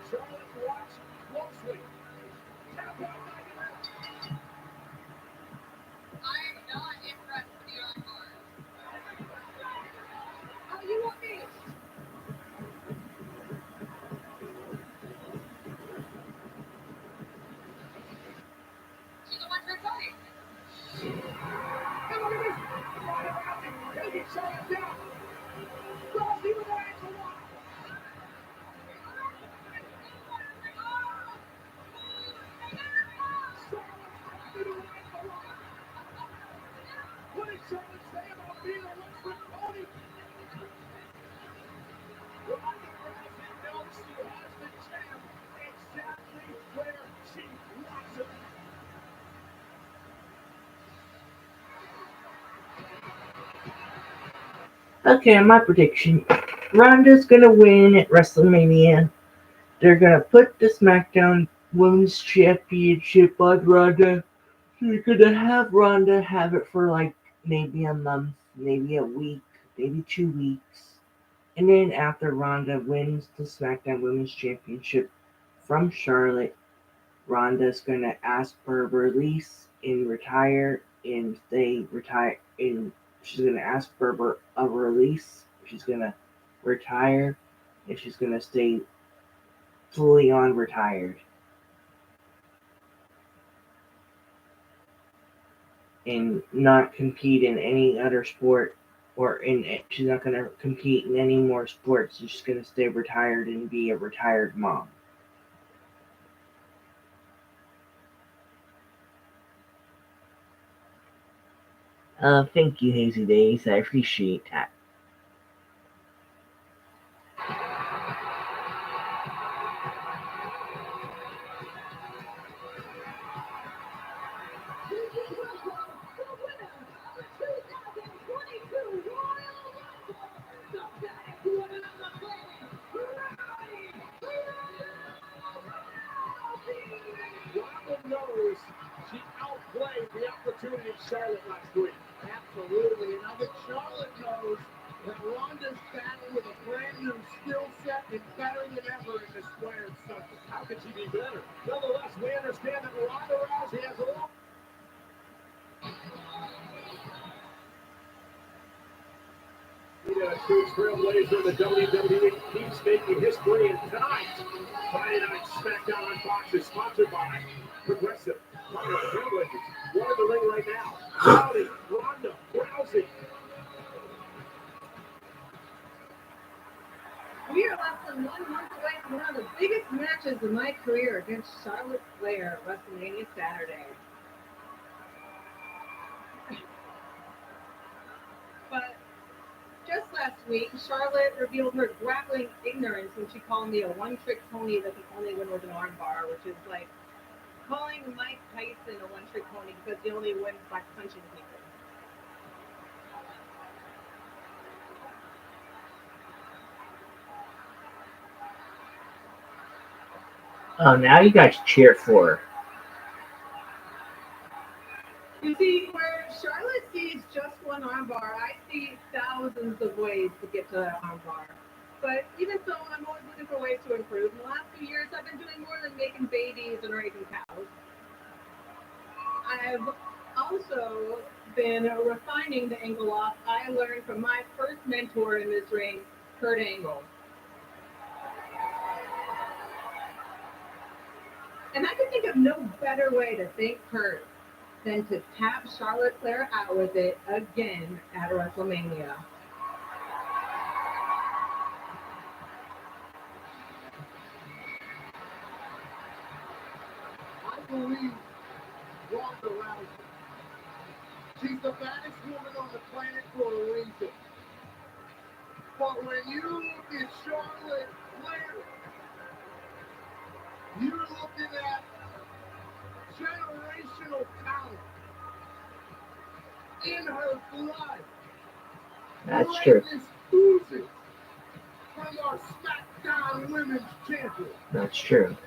[SPEAKER 2] Charlotte watch closely. Tap out by the left.
[SPEAKER 4] I am not impressed with the armbar. Oh, you want me? She's a one-trick pony.
[SPEAKER 3] And look at this
[SPEAKER 2] What did Charlotte say about being a one-trick pony? Ronda Rousey knows she has the champ exactly where she wants it.
[SPEAKER 1] Okay, my prediction. Ronda's gonna win at WrestleMania. They're gonna put the SmackDown Women's Championship on Ronda. They're gonna have Ronda have it for like maybe a month, maybe a week, maybe 2 weeks. And then after Ronda wins the SmackDown Women's Championship from Charlotte, Ronda's gonna ask for a release and retire and stay retire and she's gonna ask for a release. She's gonna retire and she's gonna stay fully on retired. And not compete in any other sport she's not gonna compete in any more sports. She's just gonna stay retired and be a retired mom. Thank you, Hazy Days. I appreciate that.
[SPEAKER 2] Ronda knows she outplayed the opportunity of Charlotte last week. Absolutely. And I think Charlotte knows that Ronda's battling with a brand new skill set and better than ever in the squared circle. How could she be better? Nonetheless, we understand that Ronda Rousey has a lot. A true trailblazer in the WWE keeps making history, and tonight, Friday Night SmackDown on Fox is sponsored by Progressive. Trailblazers, one in the ring right now. Rowdy, Ronda Rousey.
[SPEAKER 4] We are less than 1 month away from one of the biggest matches of my career against Charlotte Flair at WrestleMania Saturday. But just last week, Charlotte revealed her grappling ignorance when she called me a one-trick pony that can only win with an armbar, which is like calling Mike Tyson a one-trick pony because he only wins by punching people.
[SPEAKER 1] Oh, now you guys cheer for her.
[SPEAKER 4] You see, where Charlotte sees just one armbar, I see thousands of ways to get to that armbar. But even so, I'm always looking for ways to improve. In the last few years, I've been doing more than making babies and raising cows. I've also been refining the angle lock I learned from my first mentor in this ring, Kurt Angle. And I can think of no better way to thank Kurt than to tap Charlotte Flair out with it again at WrestleMania.
[SPEAKER 2] I believe Ronda Rousey. She's the baddest woman on the planet for a reason. But when you look at Charlotte Flair, you're looking at generational talent in her blood.
[SPEAKER 1] That's true.
[SPEAKER 2] Greatness oozes from our SmackDown Women's Champion.
[SPEAKER 1] That's true.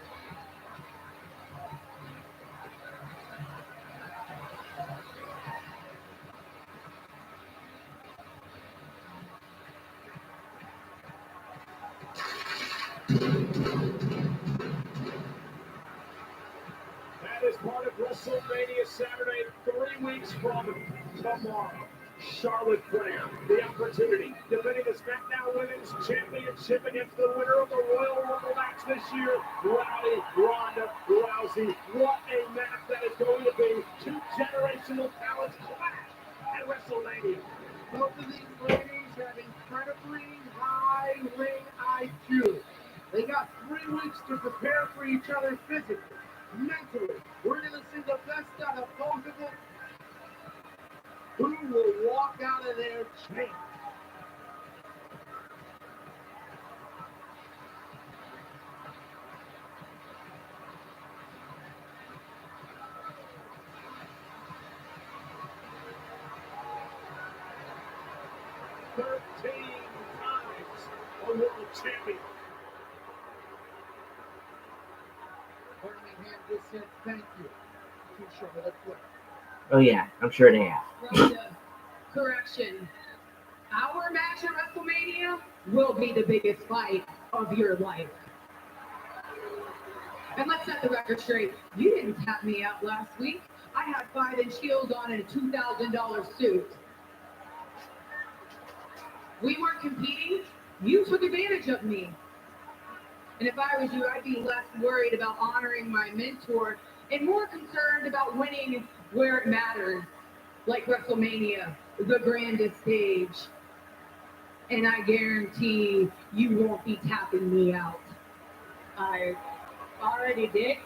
[SPEAKER 2] That is part of WrestleMania Saturday, 3 weeks from tomorrow. Charlotte Flair, the opportunity, defending the SmackDown Women's Championship against the winner of the Royal Rumble match this year, Ronda Rousey. What a match that is going to be. Two generational talents clash at WrestleMania. Both of these ladies have incredibly high ring IQ. They got 3 weeks to prepare for each other physically, mentally. We're going to see the best out of both of them. Who will will walk out of there changed.
[SPEAKER 3] times a world champion.
[SPEAKER 2] Birmingham just said thank you to Charlotte Flair.
[SPEAKER 1] Oh yeah, I'm sure they have.
[SPEAKER 4] Rhonda, correction. Our match at WrestleMania will be the biggest fight of your life. And let's set the record straight. You didn't tap me out last week. I had 5-inch heels on and a $2,000 suit. We weren't competing. You took advantage of me. And if I was you, I'd be less worried about honoring my mentor and more concerned about winning where it matters, like WrestleMania, the grandest stage. And I guarantee you won't be tapping me out. I already did,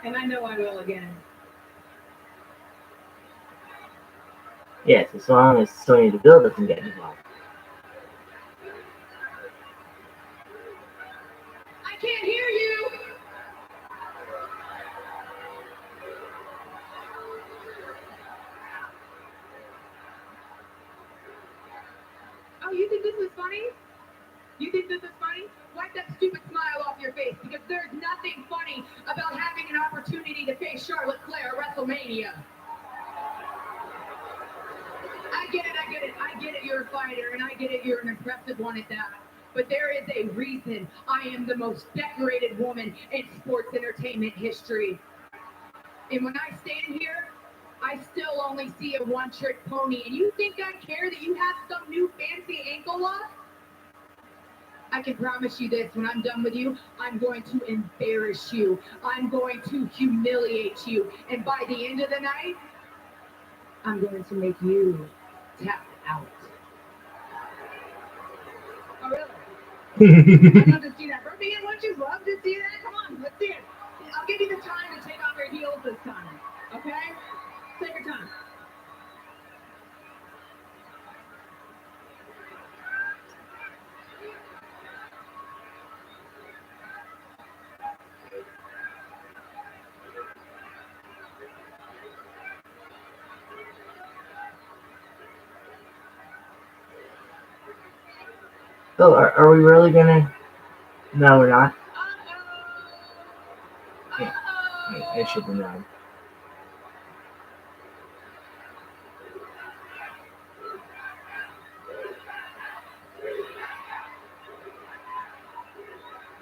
[SPEAKER 4] and I know I will again.
[SPEAKER 1] Yes, as long as Sonya Deville doesn't get involved.
[SPEAKER 4] I can't hear you. Oh, you think this is funny? You think this is funny? Wipe that stupid smile off your face, because there's nothing funny about having an opportunity to face Charlotte Flair at WrestleMania. I get it, you're a fighter, and I get it, you're an impressive one at that. But there is a reason I am the most decorated woman in sports entertainment history. And when I stand here, I still only see a one-trick pony. And you think I care that you have some new fancy ankle lock? I can promise you this, when I'm done with you, I'm going to embarrass you. I'm going to humiliate you. And by the end of the night, I'm going to make you tap out. Oh, really? I'd love to see that. Birmingham, wouldn't you love to see that? Come on, let's see it. I'll give you the time to take off your heels this time. Okay? Take your time.
[SPEAKER 1] So, are we really gonna? No, we're not. Yeah, I should have known.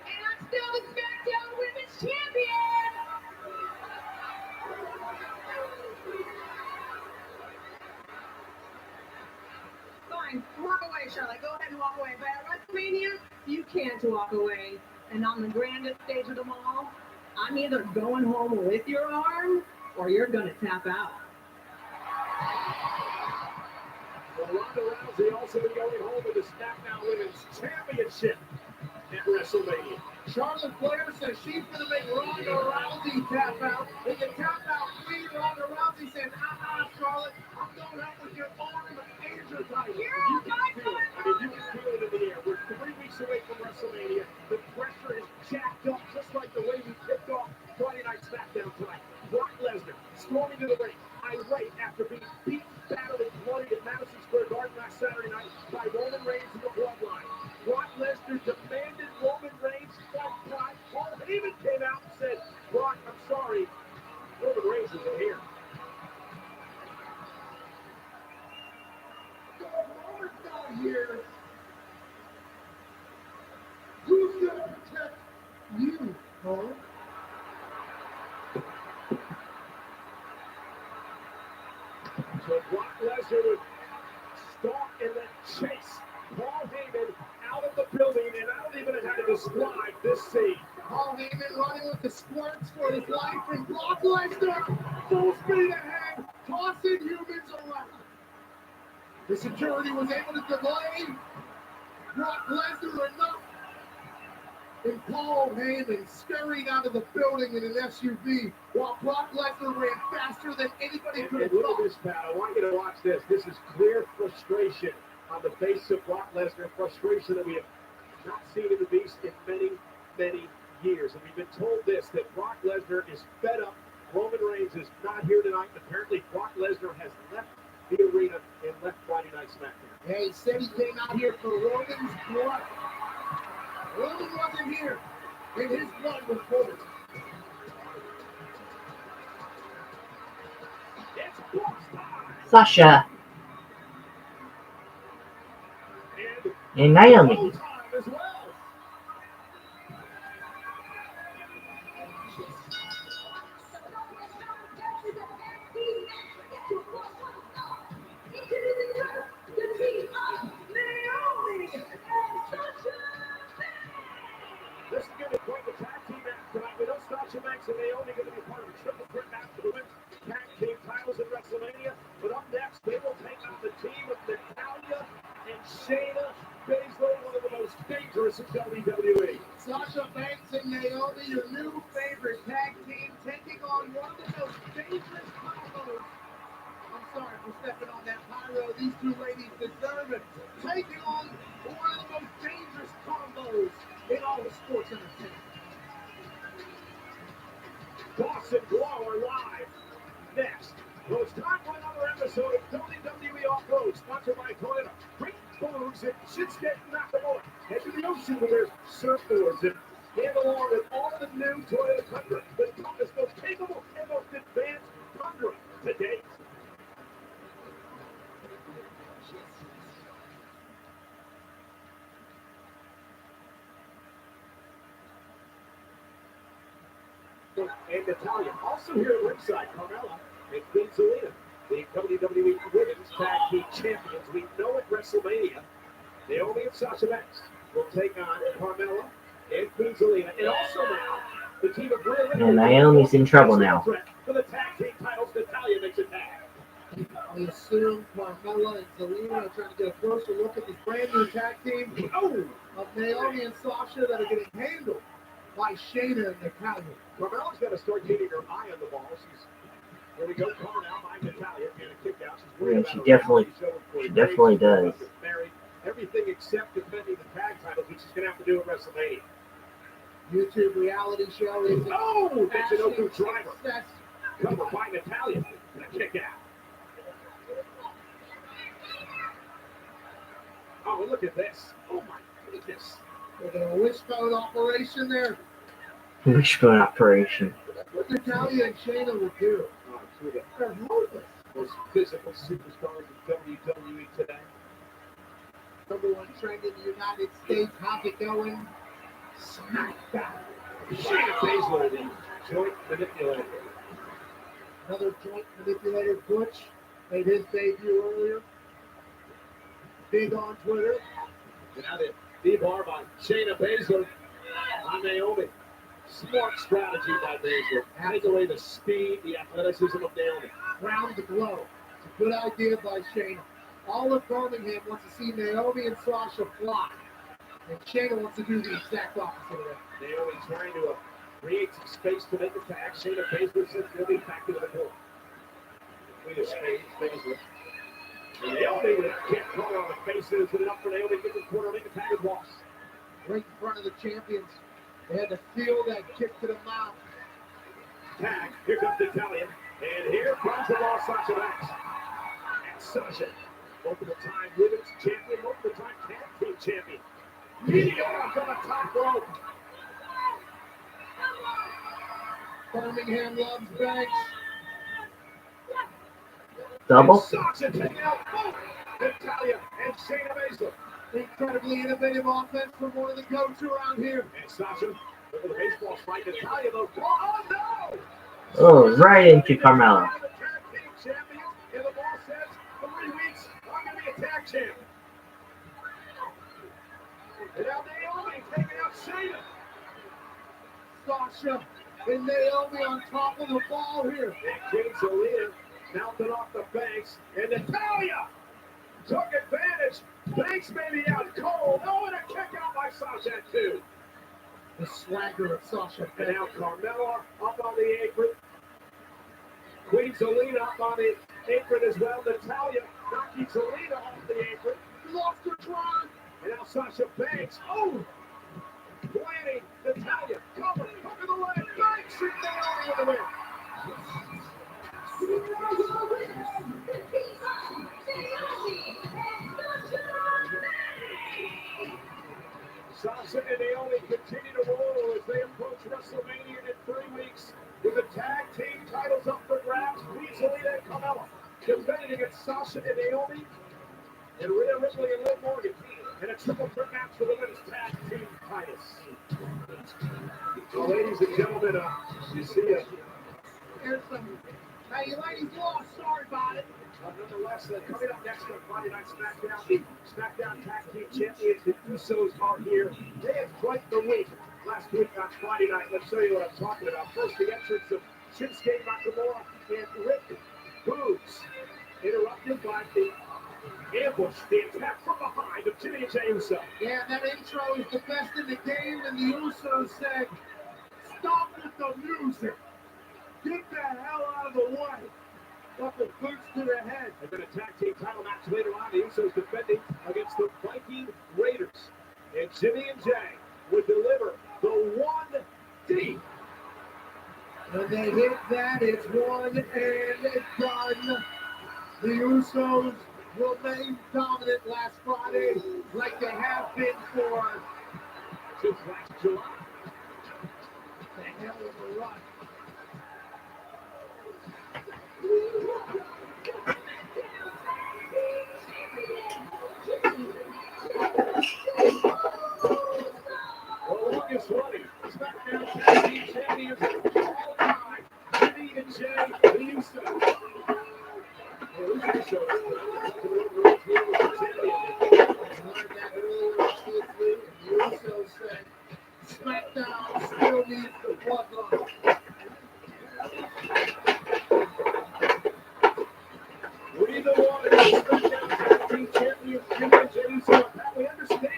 [SPEAKER 4] And I'm still the SmackDown Women's Champion! Fine, walk away, Charlotte. Go ahead and walk away. But at WrestleMania, you can't walk away. And on the grandest stage of them all, I'm either going home with your arm or you're gonna tap out.
[SPEAKER 3] Well, Ronda Rousey also be going home with the SmackDown Women's Championship at WrestleMania.
[SPEAKER 2] Charlotte Flair says she's going to make Ronda Rousey tap out. And the tap out queen, Ronda Rousey says, Charlotte, I'm going out with your arm and your title.
[SPEAKER 3] You can feel it. I mean, you can feel it in the air. We're 3 weeks away from WrestleMania. The pressure is jacked up, just like the way we kicked off Friday Night SmackDown tonight. Brock Lesnar storming to the ring, irate after being beat, battered, and bloodied at Madison Square Garden last Saturday night by Roman Reigns and the Bloodline. Brock Lesnar demanded Roman Reigns fight time. Paul Heyman came out and said, Brock, I'm sorry, Roman Reigns isn't here.
[SPEAKER 2] So if Roman's not here, who's going to protect you, huh?
[SPEAKER 3] So Brock Lesnar would stalk and then chase Paul Heyman out of the building, and I don't even know how to describe this scene.
[SPEAKER 2] Paul Heyman running with the squirts for his life, and Brock Lesnar full speed ahead, tossing humans around. The security was able to delay Brock Lesnar enough
[SPEAKER 3] and Paul Heyman scurrying out of the building in an SUV while Brock Lesnar ran faster than anybody could
[SPEAKER 2] And
[SPEAKER 3] have
[SPEAKER 2] look at
[SPEAKER 3] thought.
[SPEAKER 2] this, Pat. I want you to watch this. This is clear frustration on the face of Brock Lesnar, frustration that we have not seen in the Beast in many, many years. And we've been told this, that Brock Lesnar is fed up. Roman Reigns is not here tonight. And apparently, Brock Lesnar has left the arena and left Friday Night SmackDown.
[SPEAKER 3] Yeah, he said he came out here for Roman's blood. Roman wasn't here, and his blood was poured.
[SPEAKER 2] It's Brock's time.
[SPEAKER 1] Sasha
[SPEAKER 2] And
[SPEAKER 1] and Naomi.
[SPEAKER 2] full time as well. This is going to be quite the tag team match tonight. We know Sasha Banks and Naomi going to be part of a triple threat match for the women's tag team titles at WrestleMania. But up next, they will take on the team of Natalya and Shayna Baszler, one of the most dangerous in WWE.
[SPEAKER 3] Sasha Banks and Naomi, your new favorite tag team, taking on one of the most dangerous combos. I'm sorry for stepping on that pyro. These two ladies deserve it. Taking on one of the most dangerous combos in all of sports entertainment.
[SPEAKER 2] Boss and Glow are live next. Well, it's time for another episode of WWE Off-Road, sponsored by Toyota. Great Foods and Shinsuke Nakamura. Head to the ocean with their surfboards and get along with all the new Toyota Tundra, the toughest, most capable, and most advanced Tundra to date. And Natalya, also here at ringside, Carmella and Queen Zelina, the WWE Women's Tag Team Champions. We know at WrestleMania, Naomi and Sasha Banks will take on Carmella and Queen Zelina. And also now, the team of Rhea Ripley.
[SPEAKER 1] And Naomi's in trouble now.
[SPEAKER 2] For the tag team titles, Natalya makes it tag.
[SPEAKER 3] I assume Carmella and Zelina are trying to get a closer look at this brand new tag team of Naomi and Sasha that are getting handled by Shayna and Natalya.
[SPEAKER 2] Carmella's got to start getting her eye on the ball. She's here we go, coming out by Natalya, getting a kick out. She's worried
[SPEAKER 1] Yeah,
[SPEAKER 2] about
[SPEAKER 1] she
[SPEAKER 2] her
[SPEAKER 1] definitely-
[SPEAKER 2] reality show with Corey
[SPEAKER 1] she definitely
[SPEAKER 2] Graves.
[SPEAKER 1] does.
[SPEAKER 2] Married, everything except defending the tag titles, which she's going to have to do at WrestleMania.
[SPEAKER 3] YouTube reality show is
[SPEAKER 2] Oh, that's an open driver.
[SPEAKER 3] success.
[SPEAKER 2] Covered by Natalya. And a kick out. Oh, and look at this. Oh, my goodness.
[SPEAKER 3] With a wishbone operation there.
[SPEAKER 1] Wishbone operation.
[SPEAKER 3] That's what Natalya and Shayna would do.
[SPEAKER 2] Oh, two of the
[SPEAKER 3] They're ruthless.
[SPEAKER 2] most physical superstars in WWE today.
[SPEAKER 3] Number one trend in the United States. How's it going? SmackDown.
[SPEAKER 2] Shayna Baszler, the joint manipulator.
[SPEAKER 3] Another joint manipulator, Butch, made his debut earlier. Big on Twitter.
[SPEAKER 2] And now the D-bar by Shayna Baszler on Naomi. Smart strategy by Baszler. Take away the speed, the athleticism of Naomi.
[SPEAKER 3] Round the globe. It's a good idea by Shayna. All of Birmingham wants to see Naomi and Sasha fly. And Shayna wants to do the exact opposite of that.
[SPEAKER 2] Naomi trying to create some space to make the tag. Shayna Baszler says they'll be back to the court. Queen of Spades, Baszler. And Naomi with a kick corner on the faces. Good enough for Naomi to get the corner, make the tag and loss.
[SPEAKER 3] Right in front of the champions. They had to feel that kick to the mouth.
[SPEAKER 2] Tag. Here comes the Italian. And here comes the loss, Sasha Banks. And Sasha, multiple time women's champion, multiple time tag team champion. Meteor on the top rope.
[SPEAKER 3] Birmingham loves Banks.
[SPEAKER 1] Double?
[SPEAKER 2] And Sasha taking out both Natalya and Shayna Baszler.
[SPEAKER 3] Incredibly innovative offense from one of the coaches around here.
[SPEAKER 2] And Sasha, over the baseball strike. Natalya, though. Oh, no!
[SPEAKER 1] Oh, right into Carmella.
[SPEAKER 2] The tag team champion, and the boss says, for 3 weeks, I'm going to be a tag champ. And now Naomi taking out Shayna.
[SPEAKER 3] Sasha and Naomi on top of the ball here.
[SPEAKER 2] And Queen Zelina mounted off the Banks. And Natalya took advantage. Banks may be out cold. Oh, and a kick out by Sasha, too.
[SPEAKER 6] The swagger of Sasha
[SPEAKER 2] And
[SPEAKER 6] Banks.
[SPEAKER 2] now Carmella up on the apron. Queen Zelina up on the apron as well. Natalya knocking Zelina off the apron.
[SPEAKER 6] Lost her drive.
[SPEAKER 2] And now Sasha Banks. Oh! Planning. Natalya. Cover. Hook of the leg. Banks. And Naomi with the win.
[SPEAKER 7] Here are your winners, the Divas, Naomi and Sasha Banks.
[SPEAKER 2] Sasha and Naomi continue to roll as they approach WrestleMania in 3 weeks with the tag team titles up for grabs. Queen Zelina and Carmella defending against Sasha and Naomi and Rhea Ripley and Liv Morgan in a triple threat match for the women's tag team titles. Well, ladies and gentlemen, you see
[SPEAKER 6] There's some. Hey, you ladies lost. Sorry about it.
[SPEAKER 2] nonetheless, coming up next on Friday Night SmackDown, the SmackDown Tag Team Champions, the Usos are here. They had quite the week last week on Friday night. Let's show you what I'm talking about. First, the entrance of Shinsuke Nakamura and Rick Boogs, interrupted by the ambush, the attack from behind of Jimmy and Jey Uso.
[SPEAKER 6] Yeah, that intro is the best in the game, and the Usos said, "Stop with the music. Get the hell out of the way." Couple boots to the head.
[SPEAKER 2] And then a tag team title match later on. The Usos defending against the Viking Raiders. And Jimmy and Jey would deliver the 1D.
[SPEAKER 6] When they hit that, it's one and done. The Usos remain dominant last Friday, like they have been for
[SPEAKER 2] Since last July.
[SPEAKER 6] the hell of a run.
[SPEAKER 2] The longest running SmackDown Tag Team Champions of all time. Jimmy and Jey, the Usos. The Usos
[SPEAKER 6] SmackDown still needs the bloodline.
[SPEAKER 2] We the one SmackDown Tag Team Champions, Jimmy and Jey Uso. Now we understand.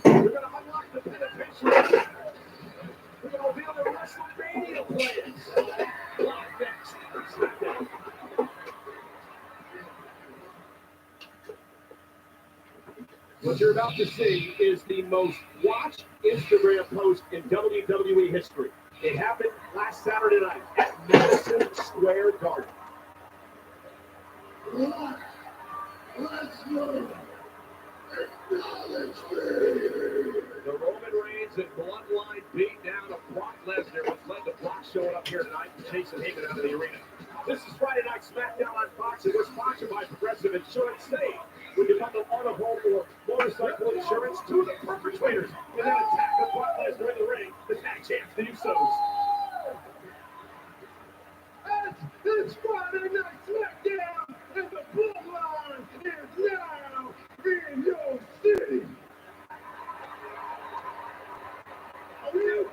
[SPEAKER 2] We're going to unlock the penetration. We're going to reveal their WrestleMania plans. Live next on SmackDown. What you're about to see is the most watched Instagram post in WWE history. It happened last Saturday night at Madison Square Garden. The Roman Reigns and Bloodline beat down of Brock Lesnar, which led to Brock showing up here tonight and chasing Heyman out of the arena. This is Friday Night SmackDown on Fox, and we're sponsored by Progressive Insurance. Save with your bundle auto, home, or motorcycle insurance to the perpetrators. And then attack the Brock Lesnar in the ring, the tag champs, the Usos.
[SPEAKER 6] It's Friday Night SmackDown, and the bloodline is now in your city. Are you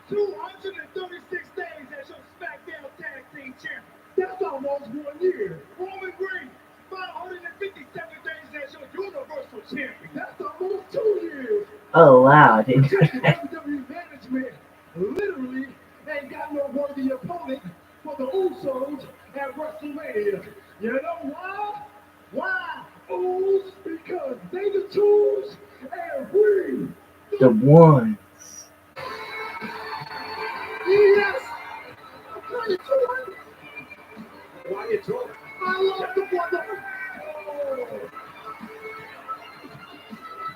[SPEAKER 6] 236 days as your SmackDown Tag Team Champion? That's almost 1 year. Roman Reigns, 557 days as your Universal Champion. That's almost 2 years.
[SPEAKER 1] Oh wow, I didn't know that.
[SPEAKER 6] WWE management literally ain't got no worthy opponent for the Usos at WrestleMania. You know why? Why? Usos, because they the tools and we
[SPEAKER 1] The ones.
[SPEAKER 6] yes. I'm trying to tell you,
[SPEAKER 2] Why you talking?
[SPEAKER 6] I love the brother.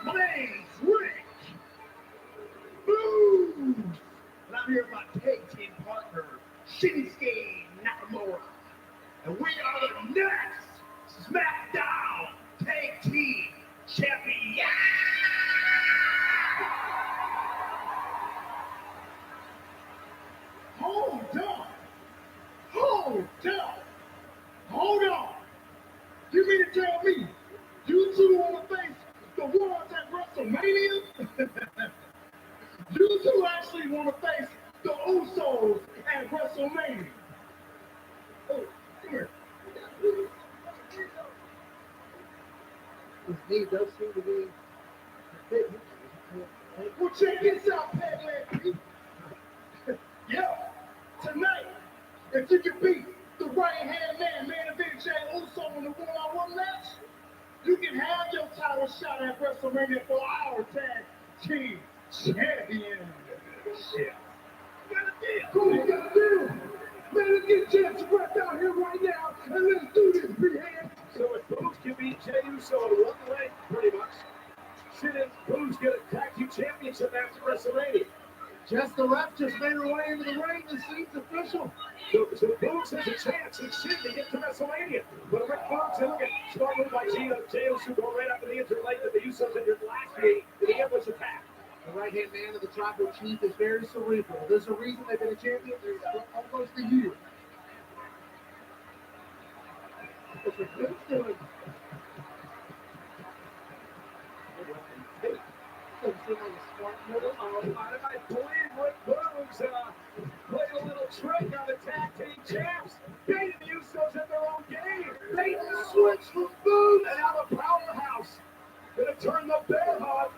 [SPEAKER 6] My name's Rick. Boom. And I'm here with my tag team partner, Shinsuke Nakamura. And we are the next SmackDown Tag Team Champions. Hold on. Hold on. Hold on. You mean to tell me you two want to face the ones at WrestleMania? You two actually want to face the Usos at WrestleMania. Oh, come here. This knee does seem to be big. Well, check this out, Padman. Yeah, tonight, if you can beat the right-hand man of Jey Uso in the one-on-one match, you can have your title shot at WrestleMania for our tag team championship. Cool, you got a deal. Man, let's get Jets wrapped out here right now, and let's do this, B-hand.
[SPEAKER 2] So if Boogs can beat Jey Uso in one leg, pretty much, shouldn't Boogs get a tag team championship after WrestleMania?
[SPEAKER 5] Just the ref just made her way into the ring. The seat's official.
[SPEAKER 2] So Boogs has a chance. He should to get to WrestleMania. But Rick Boogs, and look at started by Jey Uso going right after the injured leg that the Usos injured last week in the ambush attack.
[SPEAKER 5] The right-hand man of the tribal chief is very cerebral. There's a reason they've been a champion for almost a year. What's the good doing?
[SPEAKER 2] I believe Rick Boogs played a little trick on the tag team champs, baiting the Usos at their own game. Bait the switch from Boogs, and now the powerhouse gonna turn the bear hug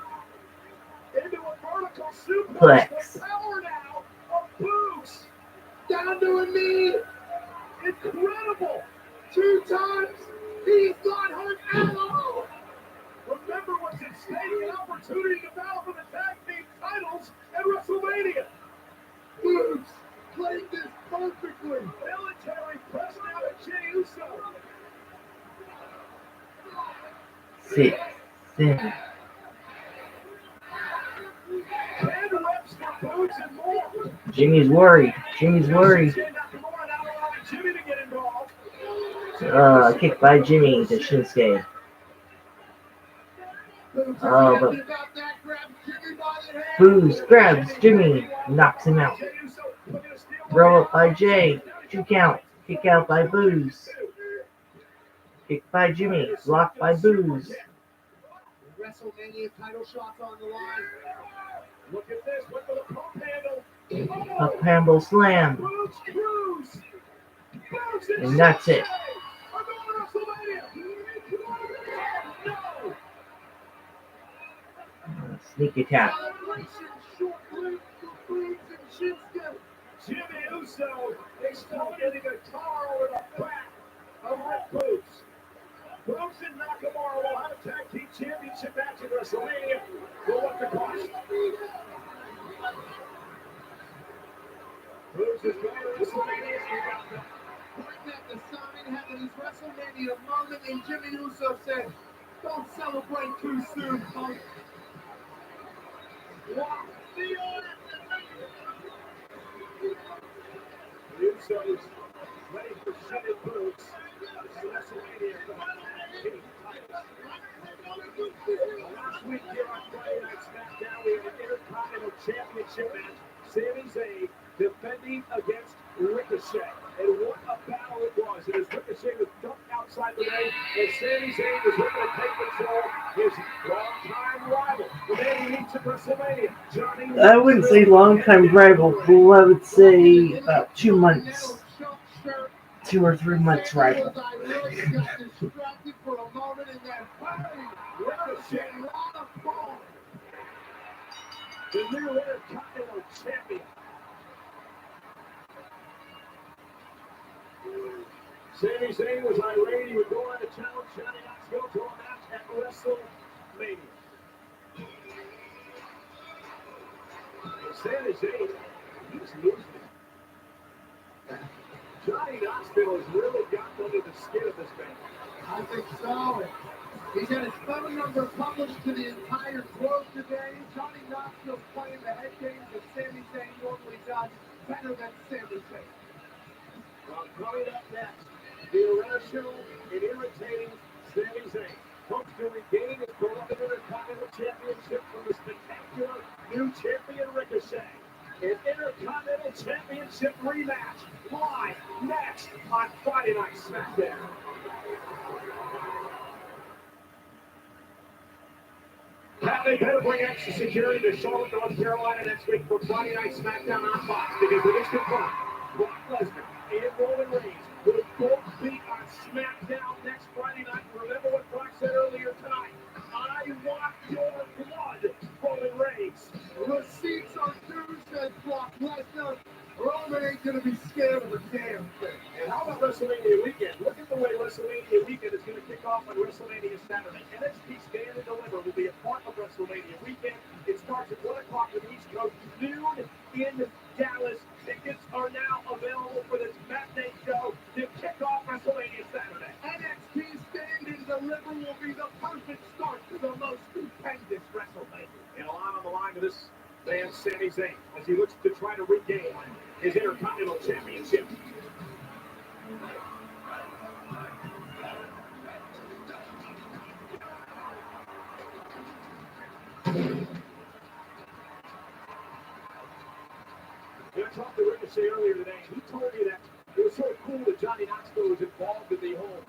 [SPEAKER 2] into a vertical suplex.
[SPEAKER 1] Flex.
[SPEAKER 2] The power now of Boogs.
[SPEAKER 5] Down to a knee.
[SPEAKER 2] Incredible.
[SPEAKER 5] 2 times. He's not hurt at all.
[SPEAKER 2] Remember what's at stake, an opportunity to battle for the tag team titles at WrestleMania.
[SPEAKER 5] Boogs played this perfectly.
[SPEAKER 2] Military pressing out at Jey Uso.
[SPEAKER 1] 6, 7.
[SPEAKER 2] 10 reps for Boogs and more.
[SPEAKER 1] Jimmy's worried. Jimmy's worried.
[SPEAKER 2] Nakamura now allowing Jimmy to get involved.
[SPEAKER 1] Kick by Jimmy to Shinsuke.
[SPEAKER 5] Boogs
[SPEAKER 1] Oh,
[SPEAKER 5] is
[SPEAKER 1] but
[SPEAKER 5] happy about that. Grabs Jimmy by the hand.
[SPEAKER 1] Boogs grabs Jimmy, knocks him out.
[SPEAKER 2] Jey Uso looking to steal
[SPEAKER 1] Roll up by Jay. 2 count. Kick out by Boogs. Kick by Jimmy. Blocked by Boogs.
[SPEAKER 5] WrestleMania title shots on the line.
[SPEAKER 2] Look at this. Went for the pump handle.
[SPEAKER 1] Up handle slam.
[SPEAKER 2] Boogs Cruz. Boogs
[SPEAKER 1] And that's it.
[SPEAKER 2] Are going to WrestleMania. No.
[SPEAKER 1] Sneak attack.
[SPEAKER 5] Celebration short-lived for Boogs and Shinsuke.
[SPEAKER 2] Jimmy Uso is still getting a tar over the back of Rick Boogs. Boogs and Nakamura will have a tag team championship match at WrestleMania. For what the cost? Boogs is going to WrestleMania.
[SPEAKER 5] Right at the sign, having his WrestleMania moment, and Jimmy Uso said, "Don't celebrate too soon, punk."
[SPEAKER 2] Wow. The Usos ready for shedded Boogs. This is WrestleMania for the team titles. Last week here on Friday Night SmackDown, we had an Intercontinental Championship match. Sami Zayn defending against Ricochet. And what a battle it was. And as Ricochet was dumped outside the ring, and Sami Zayn was looking to take control, his longtime rival, the man he meets at WrestleMania, Johnny.
[SPEAKER 1] I wouldn't say long-time rival, but I would say about 2 months. 2 or 3 months rival.
[SPEAKER 5] I really got distracted for a moment, and then finally, Ricochet right up ball.
[SPEAKER 2] The new Intercontinental Champion. Sami Zayn was irate. He would go on to challenge Johnny Knoxville to a match at WrestleMania. Sami Zayn, he's losing. Johnny Knoxville has really gotten under the skin of this man.
[SPEAKER 5] I think so. He's had his phone number published to the entire globe today. Johnny Knoxville playing the head games that Sami Zayn normally does better than Sami Zayn.
[SPEAKER 2] Well, coming up next, the irrational and irritating Sami Zayn hopes to regain his beloved Intercontinental Championship from the spectacular new champion Ricochet. An Intercontinental Championship rematch live next on Friday Night SmackDown. They better bring extra security to Charlotte, North Carolina next week for Friday Night SmackDown on Fox, because it is confirmed Brock Lesnar and Roman Reigns will both be on SmackDown next Friday night. Remember what Brock said earlier tonight. I want your blood, Roman Reigns. on WrestleMania Saturday. NXT Stand and Deliver will be a part of WrestleMania weekend. It starts at 1 o'clock on the East Coast, noon in Dallas. Tickets are now available for this matinee show to kick off WrestleMania Saturday. NXT Stand and Deliver will be the perfect start to the most stupendous WrestleMania. And a lot on the line to this man, Sami Zayn, as he looks to try to regain his Intercontinental Championship. I talked to Ricochet earlier today. He told me that it was so cool that Johnny Knoxville was involved in the whole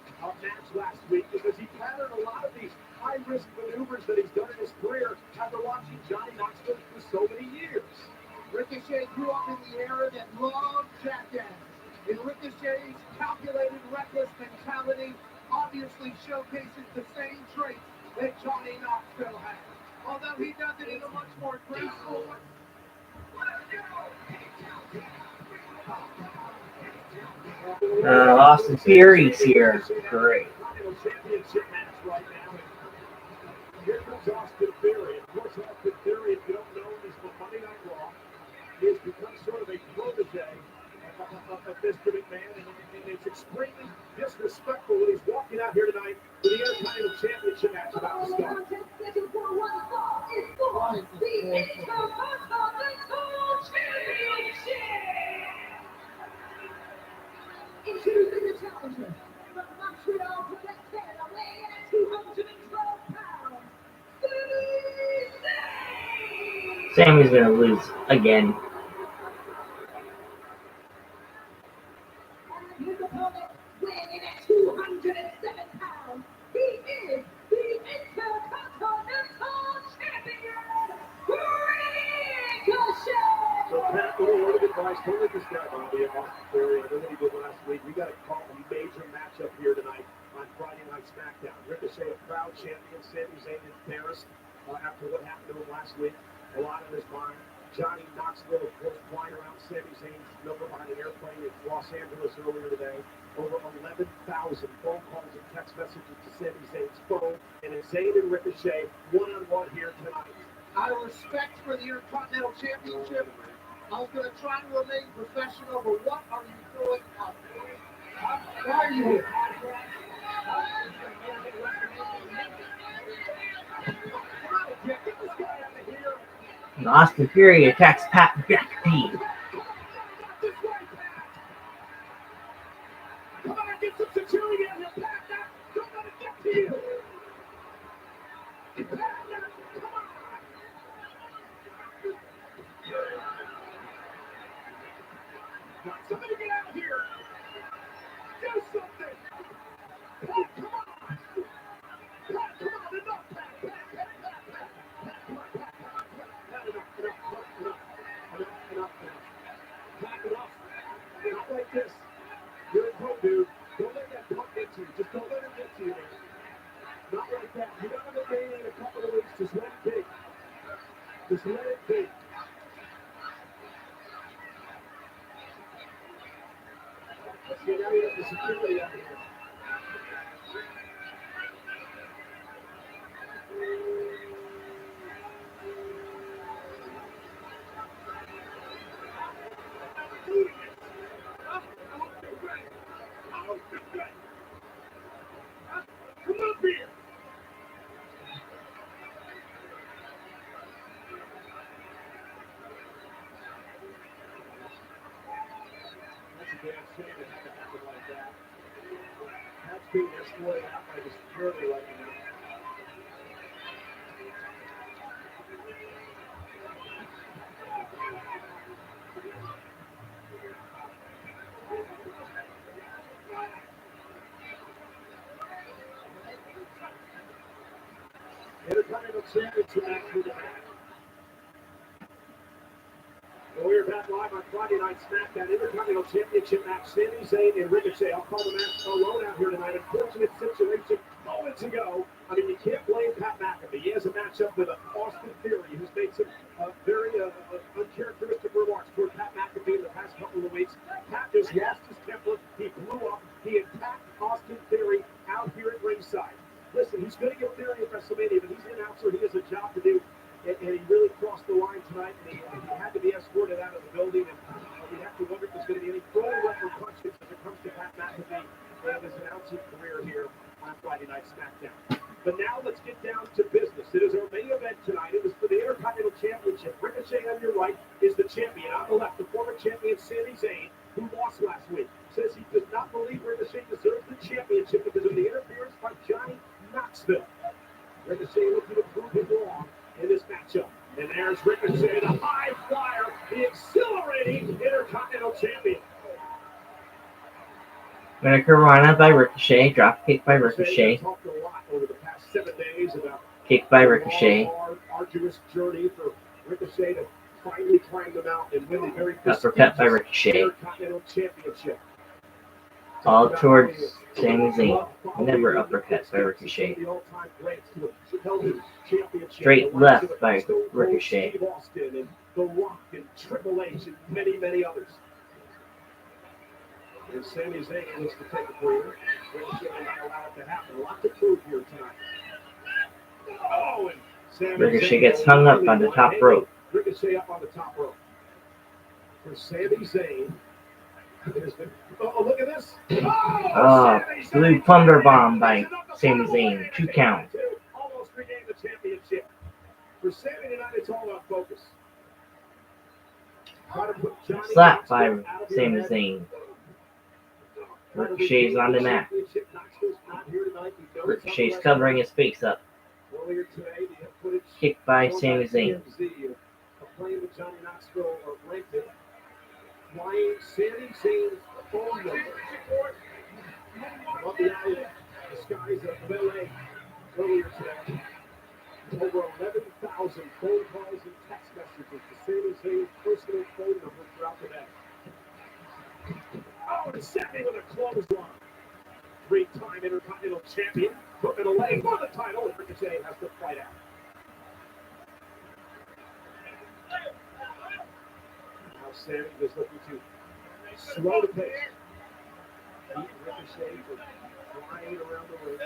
[SPEAKER 2] match last week because he patterned a lot of these high-risk maneuvers that he's done in his career after watching Johnny Knoxville for so many years.
[SPEAKER 5] Ricochet grew up in the era that loved jackass. And Ricochet's calculated, reckless mentality obviously showcases the same traits that Johnny Knoxville has. Although he does it in a much more graceful way.
[SPEAKER 1] Austin Theory's here. Great.
[SPEAKER 2] Championship match right now. Here comes Austin Theory. Of course, Austin Theory, if you don't know, is from Monday Night Raw. He has become sort of a protege of Mr. McMahon, and it's extremely disrespectful when he's walking out here tonight with the Intercontinental Championship match about to start.
[SPEAKER 7] Introducing the challenger from Montreal, Quebec, Canada, weighing in at 212 pounds, Sami Zayn.
[SPEAKER 1] Sammy's gonna lose again.
[SPEAKER 7] And his opponent, weighing in at 207 pounds, he is the Intercontinental Champion, Ricochet.
[SPEAKER 2] So, Pat, a little word of advice. Don't let this guy bother you, Austin Theory. I know what he did last week. We got to call a major matchup here tonight on Friday Night SmackDown. Ricochet, a proud champion. Sami Zayn embarrassed after what happened to him last week. A lot on his mind. Johnny Knoxville, of course, flying around Sami Zayn's number behind an airplane in Los Angeles earlier today. Over 11,000 phone calls and text messages to Sami Zayn's phone. And it's Zayn and Ricochet one-on-one here tonight.
[SPEAKER 5] Out of respect for the Intercontinental Championship, I was going to try to remain professional, but what are you doing out there? Why are you here?
[SPEAKER 2] Get this guy out of here.
[SPEAKER 1] And Austin Theory attacks Pat McAfee.
[SPEAKER 2] Come on, get some security out here, Pat. Don't let it get to you. Pat, come on. Somebody get out here. Do something. Pat, come on. Pat, come on. Enough, Pat. Enough. Not like this. You're a pro, dude. Don't let that pump get to you. Just don't let it get to you. Not like that. You're not going to gain in a couple of weeks. Just let it be. Just let it be. Let's get out of the security out here. Come up here. That's a damn shame it had to happen like that. That's being escorted out by the security right now. Intercontinental Championship match for the match. Well, we're back live on Friday Night SmackDown. Intercontinental Championship match. Sami Zayn and Ricochet. I'll call the match alone out here tonight. Unfortunate situation moments ago. I mean, you can't blame Pat McAfee. He has a matchup with Austin Theory, who's made some very uncharacteristic remarks toward Pat McAfee in the past couple of weeks. Pat just lost his temper. He blew up. He attacked Austin Theory out here at ringside. Listen, he's going to get Theory at WrestleMania, but he's an announcer. He has a job to do. And he really crossed the line tonight. And he had to be escorted out of the building. And we have to wonder if there's going to be any further repercussions as it comes to Pat McAfee and his announcing career here on Friday Night SmackDown. But now let's get down to business. It is our main event tonight. It was for the Intercontinental Championship. Ricochet on your right is the champion. On the left, the former champion Sami Zayn, who lost last week, says he does not believe Ricochet deserves the championship because of the interference by Johnny Knoxville. Ricochet looking to prove him wrong in this matchup. And there's Ricochet, the high flyer, the exhilarating Intercontinental Champion.
[SPEAKER 1] Hurricanrana by Ricochet. Drop kick by Ricochet.
[SPEAKER 2] Talked a lot over the past 7 days about
[SPEAKER 1] Kick by Ricochet.
[SPEAKER 2] arduous journey for Ricochet to finally climb the mountain and win the very
[SPEAKER 1] Uppercut by Ricochet.
[SPEAKER 2] Intercontinental Championship.
[SPEAKER 1] All towards Sami Zayn. Never uppercut by Ricochet. Straight left by Ricochet.
[SPEAKER 2] Steve Austin and The Rock and Triple H and many, many others. And Sami Zayn looks to take a breather. Ricochet will not allow it to happen. A lot to prove here tonight. Oh, and Sami
[SPEAKER 1] Ricochet
[SPEAKER 2] Zayn
[SPEAKER 1] gets hung up on the top rope.
[SPEAKER 2] Ricochet up on the top rope. For Sami Zayn. Oh, look at this.
[SPEAKER 1] Blue Thunder Bomb by Sami Zayn. 2 count.
[SPEAKER 2] Almost regained the championship. For Sami tonight, it's all about focus.
[SPEAKER 1] Slap by Sami Zayn. Ricochet's on the mat. Ricochet's covering his face up. Kick by Sami Zayn.
[SPEAKER 2] Flying Sami Zayn's phone number above the island, the skies of LA earlier today. Over 11,000 phone calls and text messages to Sami Zayn's personal phone number throughout the day. Oh, and Sami with a clothesline. 3-time Intercontinental Champion, putting it away for the title, and Ricochet has to fight out. Sami is looking to slow the pace. Keep Ricochet from flying around the ring.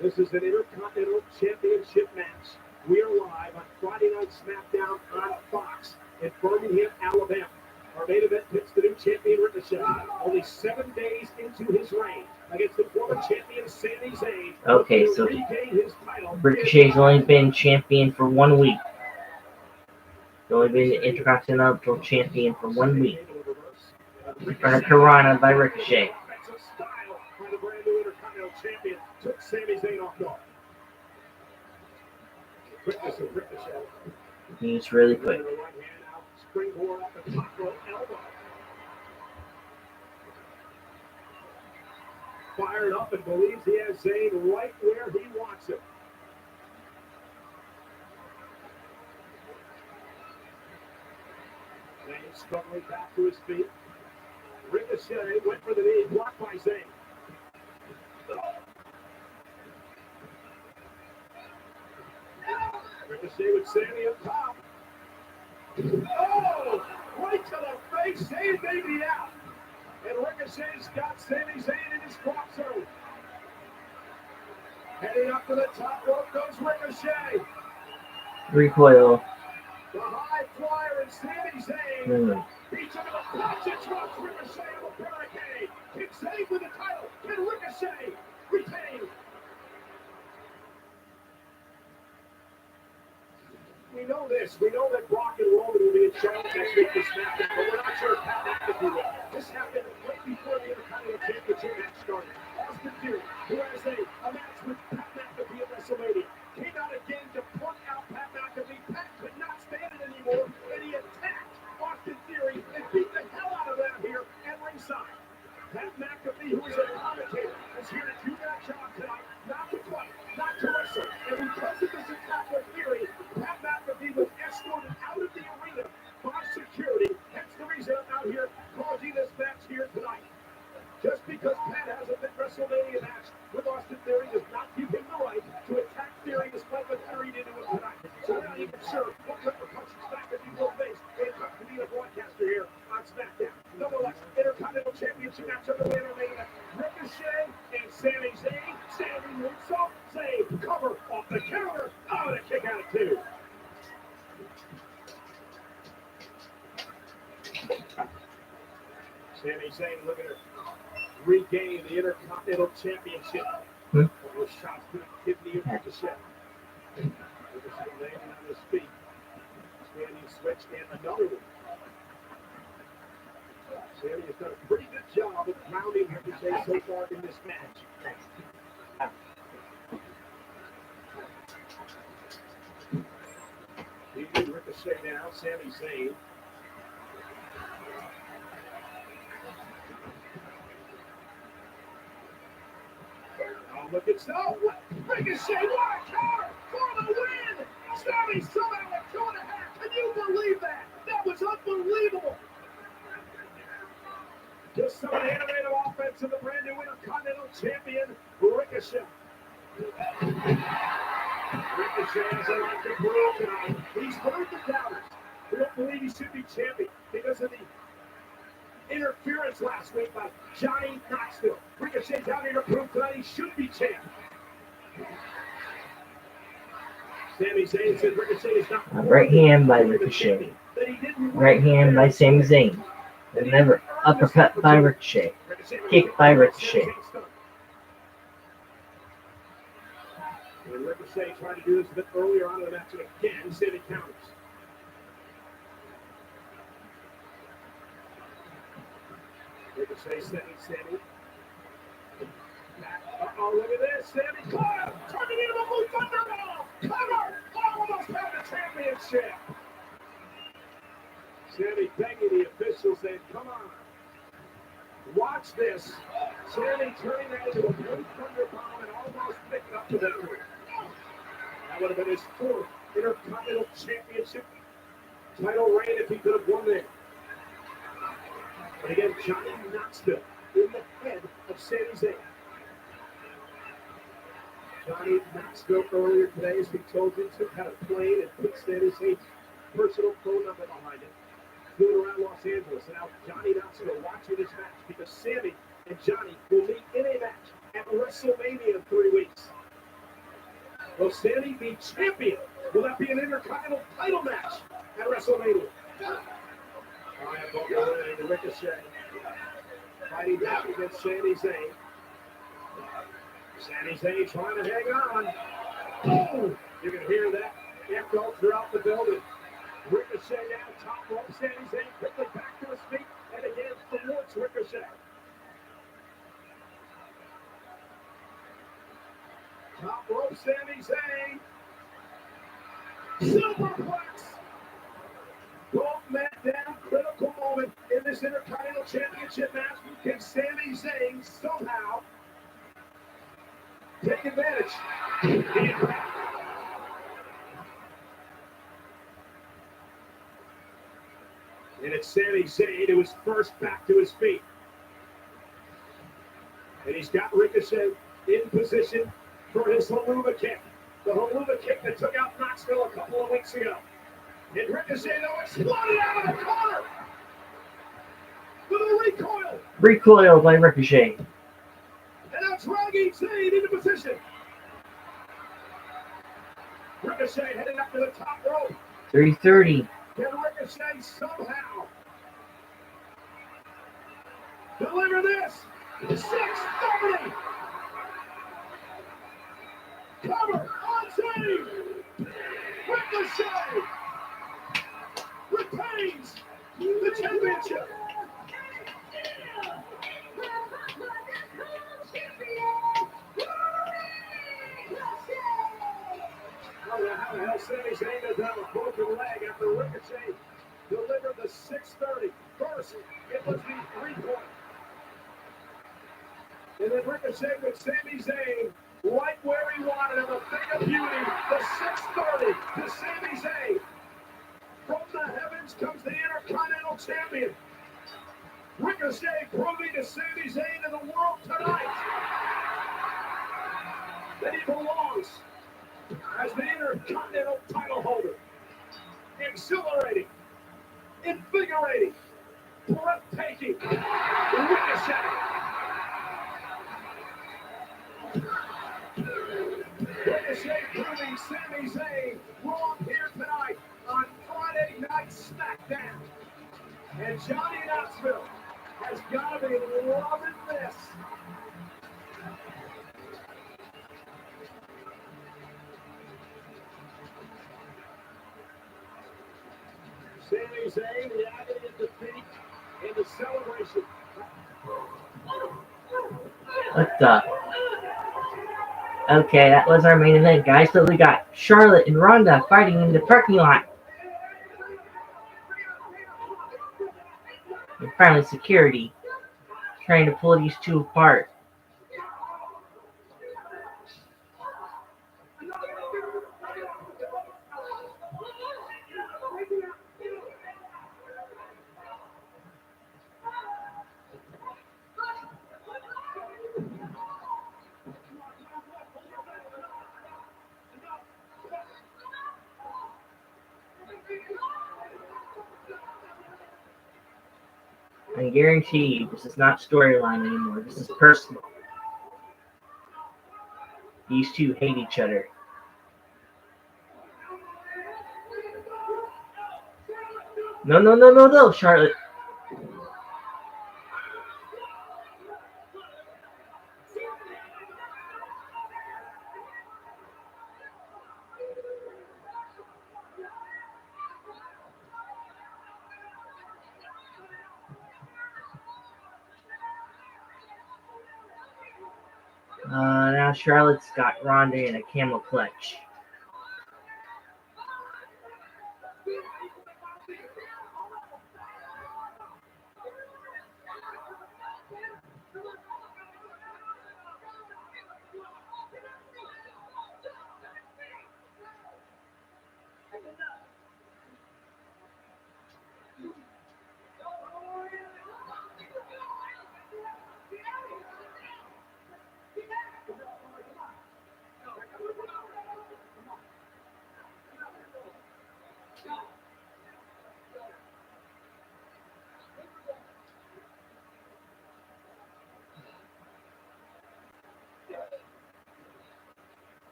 [SPEAKER 2] This is an Intercontinental Championship match. We are live on Friday Night SmackDown on Fox in Birmingham, Alabama. Our main event pits the new champion Ricochet, only 7 days into his reign, against the former champion Sami Zayn.
[SPEAKER 1] Okay, so Ricochet's only been champion for 1 week. He's only been the Intercontinental Champion for 1 week. Hurricanrana by Ricochet.
[SPEAKER 2] Took Sami Zayn off guard. Quickness of Ricochet.
[SPEAKER 1] He's really quick.
[SPEAKER 2] Springboard off the top rope elbow. Fired up and believes he has Zayn right where he wants him. Zayn struggling back to his feet. Ricochet went for the knee, blocked by Zayn. Ricochet with Sami up top. Oh! Right to the face. Zayn may be out. And Ricochet's got Sami Zayn in his drop zone. Heading up to the top rope goes Ricochet.
[SPEAKER 1] Recoil.
[SPEAKER 2] The high flyer and Sami Zayn. Reach into the box and drops Ricochet to the barricade. Can Zayn with the title. Can Ricochet retain? We know this. We know that Brock and Roman will be in Charlotte next week for SmackDown, but we're not sure if Pat McAfee will. This happened right before the Intercontinental Championship match started. Austin Theory, who has a match with Pat McAfee at WrestleMania, came out again to point out Pat McAfee. Pat could not stand it anymore, and he attacked Austin Theory and beat the hell out of him here at ringside. Pat McAfee, who is a commentator, is here to do that job tonight, not to fight, not to wrestle. And because of this attack of Theory, Pat McAfee was escorted out of the arena by security. That's the reason I'm out here causing this match here tonight. Just because Pat has a WrestleMania match with Austin Theory does not give him the right to attack Theory despite what Theory did to him tonight. So we're not even sure what repercussions McAfee will face when it comes to being a broadcaster here on SmackDown. nonetheless, Intercontinental Championship match underway in Romania. Ricochet and Sami Zayn. Sami moves off. Zayn cover off the counter. Oh, and a kick out of two. Sami Zayn looking to regain the Intercontinental Championship. Those shots couldn't give the Ricochet. Ricochet landing on his feet. Standing switch and another one. Sami has done a pretty good job of grounding Ricochet so far in this match. Leading Ricochet now, Sami Zayn. Oh, look at so. Ricochet, what a counter for the win! Sami somehow a 2.5. Can you believe that? That was unbelievable. Just some innovative offense of the brand new Intercontinental Champion, Ricochet. Ricochet has a lot to prove tonight. He's heard the doubters. We don't believe he should be champion because of the interference last week by Johnny Knoxville. Ricochet's out here to prove tonight he should be champion. Sami Zayn said Ricochet is not
[SPEAKER 1] Right hand by Ricochet. Right hand by Sami Zayn. And never uppercut by Ricochet. Kick by Ricochet.
[SPEAKER 2] And Ricochet tried to do this a bit earlier on in the match, and again, Sami counters. Ricochet setting Sami. Uh-oh, look at this. Sami Zayn turning into a blue thunderball. Cover! Almost had the championship. Sami begging the officials, saying, come on. Watch this. Sami turning that into a blue thunderball and almost picked up to that one. That would have been his 4th Intercontinental Championship title reign if he could have won it. But again, Johnny Knoxville in the head of Sami Zayn. Johnny Knoxville earlier today, as we told you, had a plane and put Sami Zayn's personal phone number behind it. Flew around Los Angeles. And now Johnny Knoxville watching this match because Sami and Johnny will meet in a match at WrestleMania in 3 weeks. Will Sami be champion? Will that be an Intercontinental title match at WrestleMania? Ryan Ricochet fighting back against Sami Zayn. Sami Zayn trying to hang on. Oh, you can hear that echo throughout the building. Ricochet down top rope. Sami Zayn quickly back to his feet and again towards Ricochet. Top rope, Sami Zayn. Superplex. Both men down. Critical moment in this Intercontinental Championship match. Can Sami Zayn somehow take advantage? And it's Sami Zayn who is first back to his feet. And he's got Ricochet in position for his Helluva Kick. The Helluva Kick that took out Knoxville a couple of weeks ago. And Ricochet, though, exploded out of the corner with a recoil.
[SPEAKER 1] Recoil by Ricochet.
[SPEAKER 2] And now dragging Zayn into position. Ricochet heading up to the top rope.
[SPEAKER 1] 330.
[SPEAKER 2] Can Ricochet somehow deliver this? 630. Cover on Zayn. Ricochet retains the championship. I don't know how the hell Sami Zayn does have a broken leg after Ricochet delivered the 630. First, it was the 3-point. And then Ricochet with Sami Zayn right where he wanted him, a thing of beauty, the 630 to Sami Zayn. From the heavens comes the Intercontinental Champion. Ricochet proving to Sami Zayn and the world tonight that he belongs as the Intercontinental title holder. Exhilarating, invigorating, breathtaking. taking. Ricochet. Ricochet proving Sami Zayn wrong here tonight on Friday Night SmackDown. And Johnny Knoxville has got to be loving this. Sami Zayn, the agony of defeat and the celebration.
[SPEAKER 1] What the? Okay, that was our main event, guys. So we got Charlotte and Ronda fighting in the parking lot. And finally, security trying to pull these two apart. I guarantee you, this is not storyline anymore. This is personal. These two hate each other. No, Charlotte. Now Charlotte's got Ronda in a camel clutch.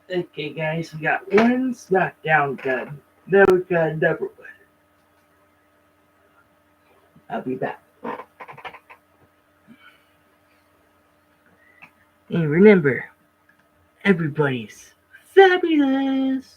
[SPEAKER 1] Okay, guys, we got one SmackDown done. Then we got another one. I'll be back. And remember, everybody's fabulous.